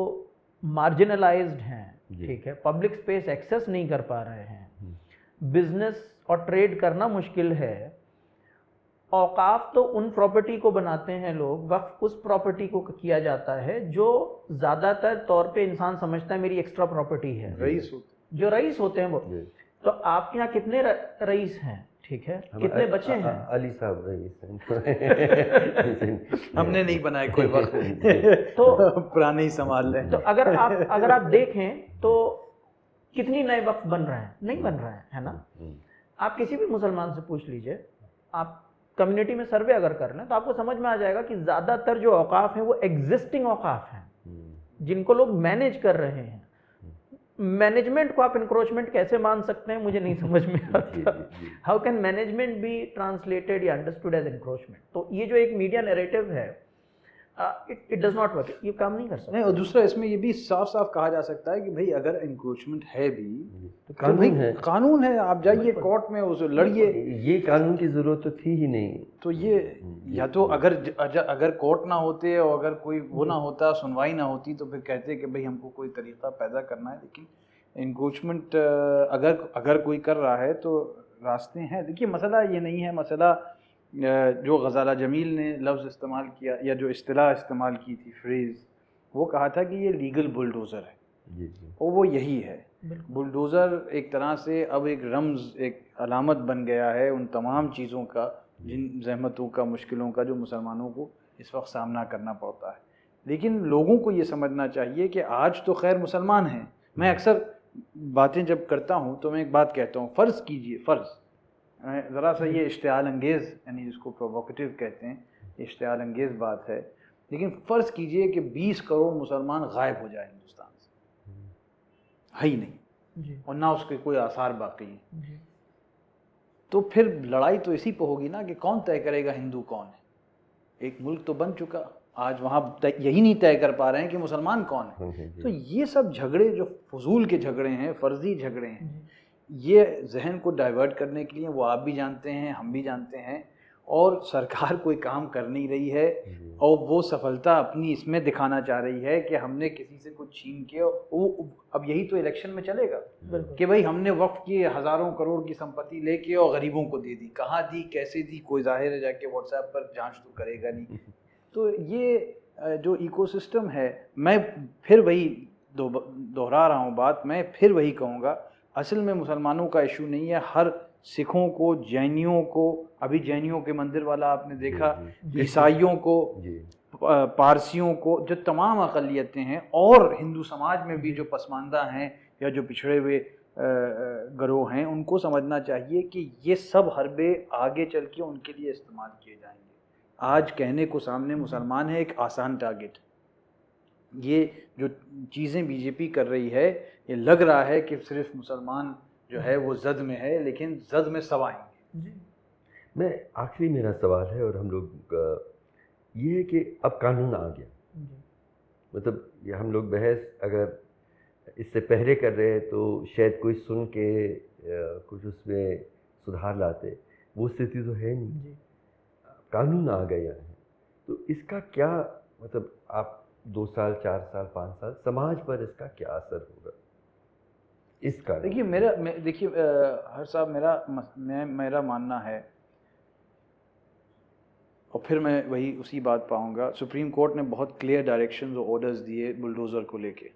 मार्जिनलाइज्ड हैं, ठीक है, पब्लिक स्पेस एक्सेस नहीं कर पा रहे हैं, बिजनेस और ट्रेड करना मुश्किल है। औकाफ तो उन प्रॉपर्टी को बनाते हैं लोग, वक्फ उस प्रॉपर्टी को किया जाता है जो ज़्यादातर तौर पे इंसान समझता है मेरी एक्स्ट्रा प्रॉपर्टी है। रईस होते, जो रईस होते हैं वो। तो आपके यहाँ कितने रईस हैं, ठीक है, कितने बच्चे हैं? अली साहब रईस हैं। हमने नहीं बनाए कोई वक्त, तो पुराने ही संभाल लें। तो अगर आप देखें तो कितनी नए वक्त बन रहे हैं? नहीं बन रहे हैं, है ना? आप किसी भी मुसलमान से पूछ लीजिए, आप कम्युनिटी में सर्वे अगर कर लें तो आपको समझ में आ जाएगा कि ज़्यादातर जो औकाफ हैं वो एग्जिस्टिंग औकाफ हैं, जिनको लोग मैनेज कर रहे हैं। मैनेजमेंट को आप इंक्रोचमेंट कैसे मान सकते हैं, मुझे नहीं समझ में आता। How can management B translated या अंडरस्टूड एज इंक्रोचमेंट? तो ये जो एक मीडिया नैरेटिव है, इट डज नॉट वर्क, ये काम नहीं कर सकता। नहीं, और दूसरा इसमें ये भी साफ साफ कहा जा सकता है कि भाई अगर इंक्रोचमेंट है भी तो कानून है, आप जाइए कोर्ट में उसे लड़िए। ये कानून की जरूरत तो थी ही नहीं। तो ये या तो अगर कोर्ट ना होते और अगर कोई वो ना होता, सुनवाई ना होती, तो फिर कहते कि भाई हमको कोई तरीका पैदा करना है। लेकिन इंक्रोचमेंट अगर कोई कर रहा है तो रास्ते हैं। देखिए, मसला ये नहीं है, मसला जो गज़ाला जमील ने लफ्ज़ इस्तेमाल किया या जो इस्तिलाह इस्तेमाल की थी, फ्रेज़, वो कहा था कि ये लीगल बुलडोज़र है। और वो यही है। बुलडोज़र एक तरह से अब एक रम्ज़, एक अलामत बन गया है उन तमाम चीज़ों का, जिन जहमतों का, मुश्किलों का जो मुसलमानों को इस वक्त सामना करना पड़ता है। लेकिन लोगों को ये समझना चाहिए कि आज तो खैर मुसलमान हैं। मैं अक्सर बातें जब करता हूँ तो मैं एक बात कहता हूँ, फ़र्ज़ कीजिए, फ़र्ज़ ज़रा सा ये इश्तियाल अंगेज़, यानी जिसको प्रोवोकेटिव कहते हैं, इश्तियाल अंगेज़ बात है, लेकिन फ़र्ज़ कीजिए कि 20 करोड़ मुसलमान गायब हो जाए हिंदुस्तान से, है ही नहीं, और ना उसके कोई आसार बाकी हैं, तो फिर लड़ाई तो इसी पे होगी ना कि कौन तय करेगा हिंदू कौन है। एक मुल्क तो बन चुका, आज वहाँ यही नहीं तय कर पा रहे हैं कि मुसलमान कौन है। तो ये सब झगड़े जो फजूल के झगड़े हैं, फ़र्जी झगड़े हैं, ये जहन को डाइवर्ट करने के लिए, वो आप भी जानते हैं, हम भी जानते हैं, और सरकार कोई काम कर नहीं रही है और वो सफलता अपनी इसमें दिखाना चाह रही है कि हमने किसी से कुछ छीन के, वो अब यही तो इलेक्शन में चलेगा कि भाई हमने वक्फ की हज़ारों करोड़ की संपत्ति लेके और गरीबों को दे दी, कहाँ दी, कैसे दी, कोई जाहिर है जाके व्हाट्सएप पर जांच तो करेगा नहीं। तो ये जो इकोसिस्टम है, मैं फिर वही दोहरा रहा हूँ बात, मैं फिर वही कहूँगा, असल में मुसलमानों का इशू नहीं है। हर सिखों को, जैनियों को, अभी जैनियों के मंदिर वाला आपने देखा, ईसाइयों को, पारसियों को, जो तमाम अक़लियतें हैं, और हिंदू समाज में भी जो पसमानदा हैं या जो पिछड़े हुए गिरोह हैं, उनको समझना चाहिए कि ये सब हरबे आगे चल के उनके लिए इस्तेमाल किए जाएंगे। आज कहने को सामने मुसलमान है एक आसान टारगेट। ये जो चीज़ें बीजेपी कर रही है, ये लग रहा है कि सिर्फ मुसलमान जो है वो जद में है, लेकिन जद में सब आएंगे। मैं आखिरी मेरा सवाल है, और हम लोग ये है कि अब कानून आ गया, मतलब ये हम लोग बहस अगर इससे पहले कर रहे हैं तो शायद कोई सुन के कुछ उसमें सुधार लाते, वो स्थिति तो है नहीं। कानून आ गया है, तो इसका क्या मतलब, आप 2 साल, 4 साल, 5 साल समाज पर इसका क्या असर होगा इसका? देखिए हर साहब, मेरा मानना है, और फिर मैं वही उसी बात पाऊंगा, सुप्रीम कोर्ट ने बहुत क्लियर डायरेक्शंस और ऑर्डर्स दिए बुलडोज़र को लेके।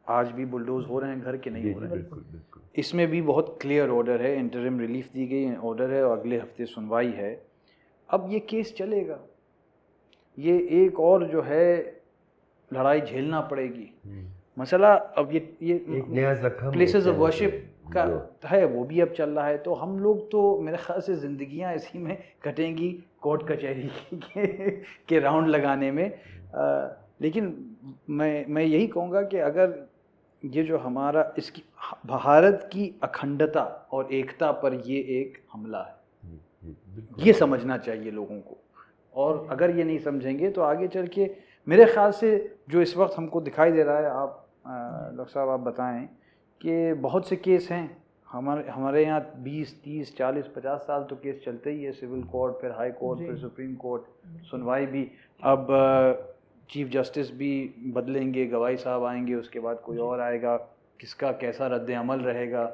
आज भी बुलडोज हो रहे हैं घर के, नहीं हो रहे हैं। इसमें भी बहुत क्लियर ऑर्डर है, इंटरिम रिलीफ दी गई ऑर्डर है, और अगले हफ्ते सुनवाई है। अब ये केस चलेगा, ये एक और जो है लड़ाई झेलना पड़ेगी। मसला अब ये एक नया जख्म प्लेसेस ऑफ वर्शिप का है, वो भी अब चल रहा है। तो हम लोग तो मेरे ख्याल से ज़िंदगियां इसी में कटेंगी, कोर्ट कचहरी के राउंड लगाने में। लेकिन मैं यही कहूँगा कि अगर ये जो हमारा इसकी भारत की अखंडता और एकता पर ये एक हमला है, ये समझना चाहिए लोगों को। और अगर ये नहीं समझेंगे तो आगे चल के मेरे ख्याल से जो इस वक्त हमको दिखाई दे रहा है, आप डॉक्टर साहब आप बताएं कि बहुत से केस हैं हमारे यहाँ 20, 30, 40, 50 साल तो केस चलते ही है, सिविल कोर्ट, फिर हाई कोर्ट, फिर सुप्रीम कोर्ट, सुनवाई भी। अब चीफ जस्टिस भी बदलेंगे, गवाही साहब आएंगे, उसके बाद कोई और आएगा, किसका कैसा रद्द अमल रहेगा,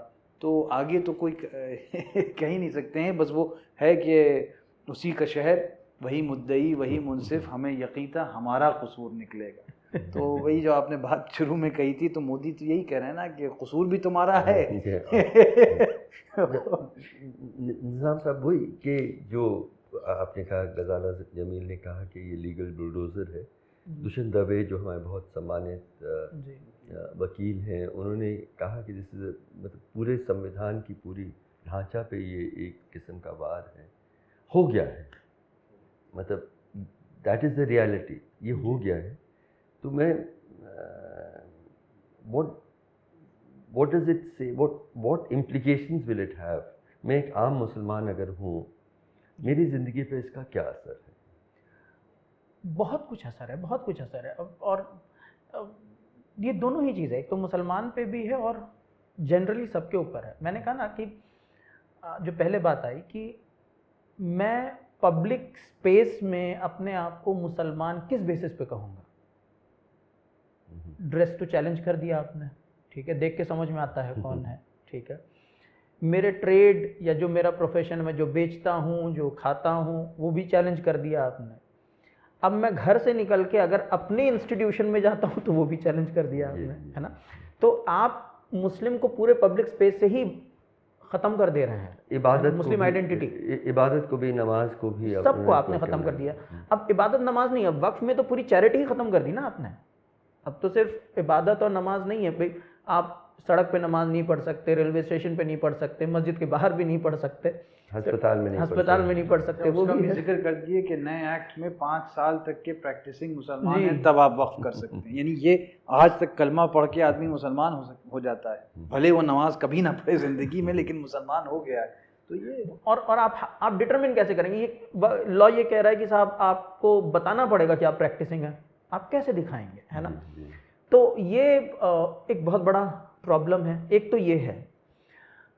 तो आगे तो कोई कह ही नहीं सकते हैं। बस वो है कि उसी का शहर, वही मुद्दई, वही मुनसिफ, हमें यकीन था हमारा कसूर निकलेगा। तो वही जो आपने बात शुरू में कही थी, तो मोदी तो यही कह रहे हैं ना कि कसूर भी तुम्हारा है। निज़ाम साहब, वही कि जो आपने कहा, गजाला जमील ने कहा कि ये लीगल बुलडोज़र है। दुष्यंत दवे जो हमारे बहुत सम्मानित वकील हैं, उन्होंने कहा कि दिस इज़ मतलब पूरे संविधान की पूरी ढांचा पे ये एक किस्म का वार है, हो गया है, मतलब दैट इज़ द रियलिटी, ये हो गया है। तो मैं what does it say, what implications will it have? मैं एक आम मुसलमान अगर हूँ, मेरी ज़िंदगी पे इसका क्या असर है? बहुत कुछ असर है, बहुत कुछ असर है। और ये दोनों ही चीज़ें, एक तो मुसलमान पे भी है और जनरली सबके ऊपर है। मैंने कहा ना कि जो पहले बात आई कि मैं पब्लिक स्पेस में अपने आप को मुसलमान किस बेसिस पे कहूँगा। ड्रेस तो चैलेंज कर दिया आपने, ठीक है, देख के समझ में आता है कौन है, ठीक है। मेरे ट्रेड या जो मेरा प्रोफेशन में जो बेचता हूँ, जो खाता हूँ, वो भी चैलेंज कर दिया आपने। अब मैं घर से निकल के अगर अपने इंस्टीट्यूशन में जाता हूँ तो वो भी चैलेंज कर दिया आपने, है ना। तो आप मुस्लिम को पूरे पब्लिक स्पेस से ही ख़त्म कर दे रहे हैं, इबादत, मुस्लिम आइडेंटिटी, इबादत को भी, नमाज को भी, सबको आपने ख़त्म कर दिया। अब इबादत नमाज नहीं, अब वक्फ में तो पूरी चैरिटी ही ख़त्म कर दी ना आपने। अब तो सिर्फ इबादत और नमाज नहीं है भाई, आप सड़क पे नमाज नहीं पढ़ सकते, रेलवे स्टेशन पे नहीं पढ़ सकते, मस्जिद के बाहर भी नहीं पढ़ सकते, अस्पताल में नहीं पढ़ सकते। वो भी जिक्र कर दिए कि नए एक्ट में 5 साल तक के प्रैक्टिसिंग मुसलमान हैं तब आप वक्फ कर सकते हैं। यानी ये आज तक कलमा पढ़ के आदमी मुसलमान हो जाता है, भले वो नमाज कभी ना पढ़े ज़िंदगी में, लेकिन मुसलमान हो गया है। तो ये और आप डिटरमिन कैसे करेंगे? ये लॉ ये कह रहा है कि साहब आपको बताना पड़ेगा कि आप प्रैक्टिसिंग हैं, आप कैसे दिखाएंगे, है ना। तो ये एक बहुत बड़ा प्रॉब्लम है। एक तो ये है।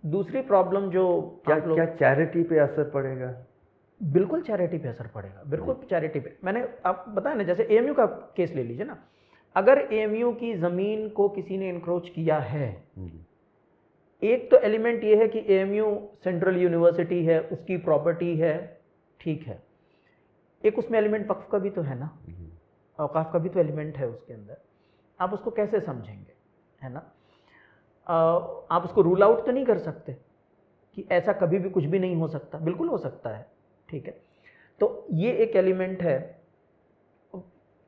दूसरी प्रॉब्लम जो क्या चैरिटी पे असर पड़ेगा? बिल्कुल चैरिटी पे असर पड़ेगा, बिल्कुल चैरिटी पे। मैंने आप बताया ना, जैसे एएमयू का केस ले लीजिए ना, अगर एएमयू की ज़मीन को किसी ने इंक्रोच किया है, एक तो एलिमेंट ये है कि एएमयू सेंट्रल यूनिवर्सिटी है, उसकी प्रॉपर्टी है, ठीक है, एक उसमें एलिमेंट वक्फ का भी तो है ना, औकाफ का भी तो एलिमेंट है उसके अंदर। आप उसको कैसे समझेंगे, है ना? आप उसको रूल आउट तो नहीं कर सकते कि ऐसा कभी भी कुछ भी नहीं हो सकता, बिल्कुल हो सकता है, ठीक है। तो ये एक एलिमेंट है।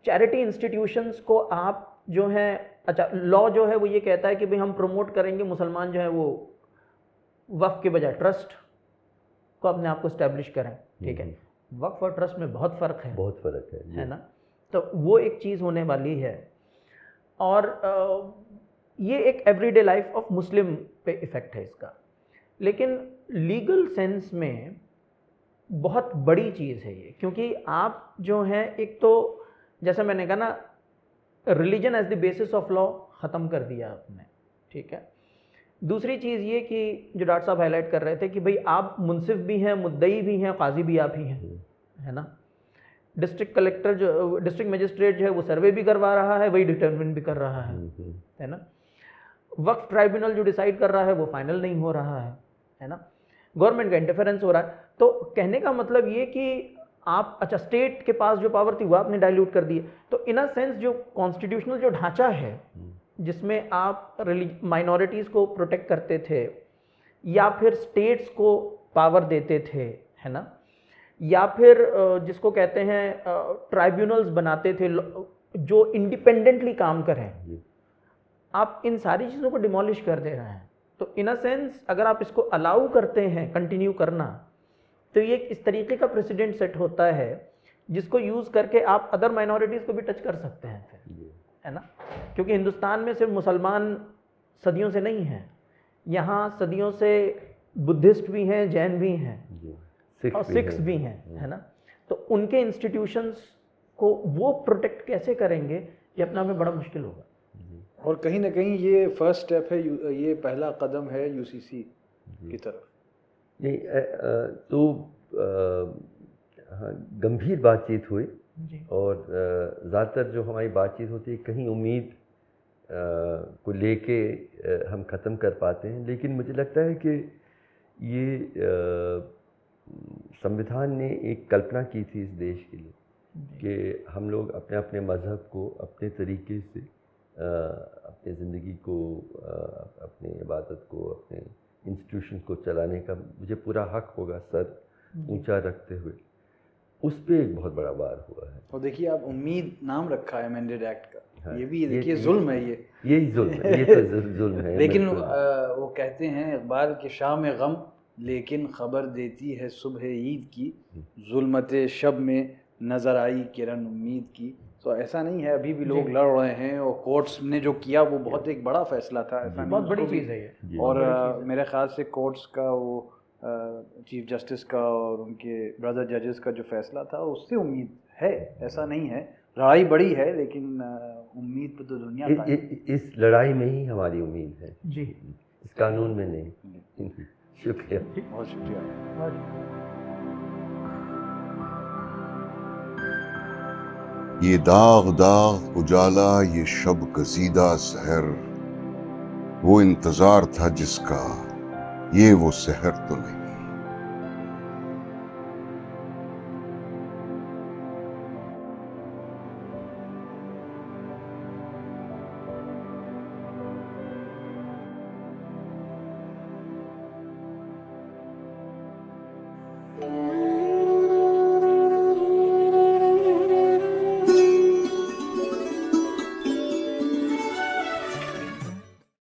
चैरिटी इंस्टीट्यूशंस को आप जो है, अच्छा लॉ जो है वो ये कहता है कि भाई हम प्रमोट करेंगे, मुसलमान जो है वो वक्फ के बजाय ट्रस्ट को अपने आप को इस्टेब्लिश करें, ठीक है। वक्फ और ट्रस्ट में बहुत फ़र्क है, बहुत फ़र्क है ना? तो वो एक चीज़ होने वाली है। और ये एक एवरीडे लाइफ ऑफ मुस्लिम पे इफ़ेक्ट है इसका, लेकिन लीगल सेंस में बहुत बड़ी चीज़ है ये, क्योंकि आप जो हैं, एक तो जैसा मैंने कहा ना, religion as the basis of law ख़त्म कर दिया आपने, ठीक है। दूसरी चीज़ ये कि जो डॉक्टर साहब हाईलाइट कर रहे थे कि भाई आप मुंसिफ भी हैं, मुद्दई भी हैं, काजी भी आप ही हैं, है ना? डिस्ट्रिक्ट कलेक्टर जो, डिस्ट्रिक्ट मजिस्ट्रेट जो है वो सर्वे भी करवा रहा है, वही डिटरमिन भी कर रहा है ना? वक्फ ट्राइब्यूनल जो डिसाइड कर रहा है वो फाइनल नहीं हो रहा है ना? गवर्नमेंट का इंटरफेरेंस हो रहा है। तो कहने का मतलब ये कि आप, अच्छा स्टेट के पास जो पावर थी वो आपने डाइल्यूट कर दी है। तो इन अ सेंस जो कॉन्स्टिट्यूशनल जो ढांचा है जिसमें आप माइनॉरिटीज़ को प्रोटेक्ट करते थे या फिर स्टेट्स को पावर देते थे, है ना, या फिर जिसको कहते हैं ट्राइब्यूनल्स बनाते थे जो इंडिपेंडेंटली काम करें, आप इन सारी चीज़ों को डिमोलिश कर दे रहे हैं। तो इन अ सेंस अगर आप इसको अलाउ करते हैं कंटिन्यू करना, तो ये इस तरीके का प्रेसिडेंट सेट होता है जिसको यूज़ करके आप अदर माइनॉरिटीज़ को भी टच कर सकते हैं फिर, है ना? क्योंकि हिंदुस्तान में सिर्फ मुसलमान सदियों से नहीं हैं, यहाँ सदियों से बुद्धिस्ट भी हैं, जैन भी हैं और सिख्स भी हैं, है ना? तो उनके इंस्टीट्यूशंस को वो प्रोटेक्ट कैसे करेंगे, ये अपना में बड़ा मुश्किल होगा। और कहीं ना कहीं ये फर्स्ट स्टेप है, ये पहला कदम है यूसीसी की तरफ। नहीं, तो हाँ, गंभीर बातचीत हुई और ज़्यादातर जो हमारी बातचीत होती है कहीं उम्मीद को लेके हम ख़त्म कर पाते हैं, लेकिन मुझे लगता है कि ये संविधान ने एक कल्पना की थी इस देश के लिए कि हम लोग अपने अपने मज़हब को अपने तरीके से अपनी ज़िंदगी को, अपनी इबादत को, अपने इंस्टीट्यूशन को चलाने का मुझे पूरा हक होगा, सर ऊंचा रखते हुए। उस पे एक बहुत बड़ा वार हुआ है। और देखिए, आप उम्मीद नाम रखा है अमेंडेड एक्ट का, हाँ, ये भी देखिए जुल्म है, यही जुल्म है, ये तो जुल्म है। लेकिन वो कहते हैं इकबाल के शाम में गम, लेकिन खबर देती है सुबह ईद की, जुल्मते शब में नज़र आई किरण उम्मीद की। तो ऐसा नहीं है, अभी भी लोग लड़ रहे हैं और कोर्ट्स ने जो किया वो बहुत एक बड़ा फैसला था, ऐसा बहुत बड़ी चीज़ है ये। और मेरे ख्याल से कोर्ट्स का वो चीफ जस्टिस का और उनके ब्रदर जजेस का जो फैसला था उससे उम्मीद है, ऐसा नहीं है। लड़ाई बड़ी है लेकिन उम्मीद पे तो दुनिया का इस लड़ाई में ही हमारी उम्मीद है जी, इस कानून में नहीं। शुक्रिया, बहुत शुक्रिया। ये दाग दाग उजाला, ये शब कसीदा सहर, वो इंतजार था जिसका, ये वो सहर तो नहीं।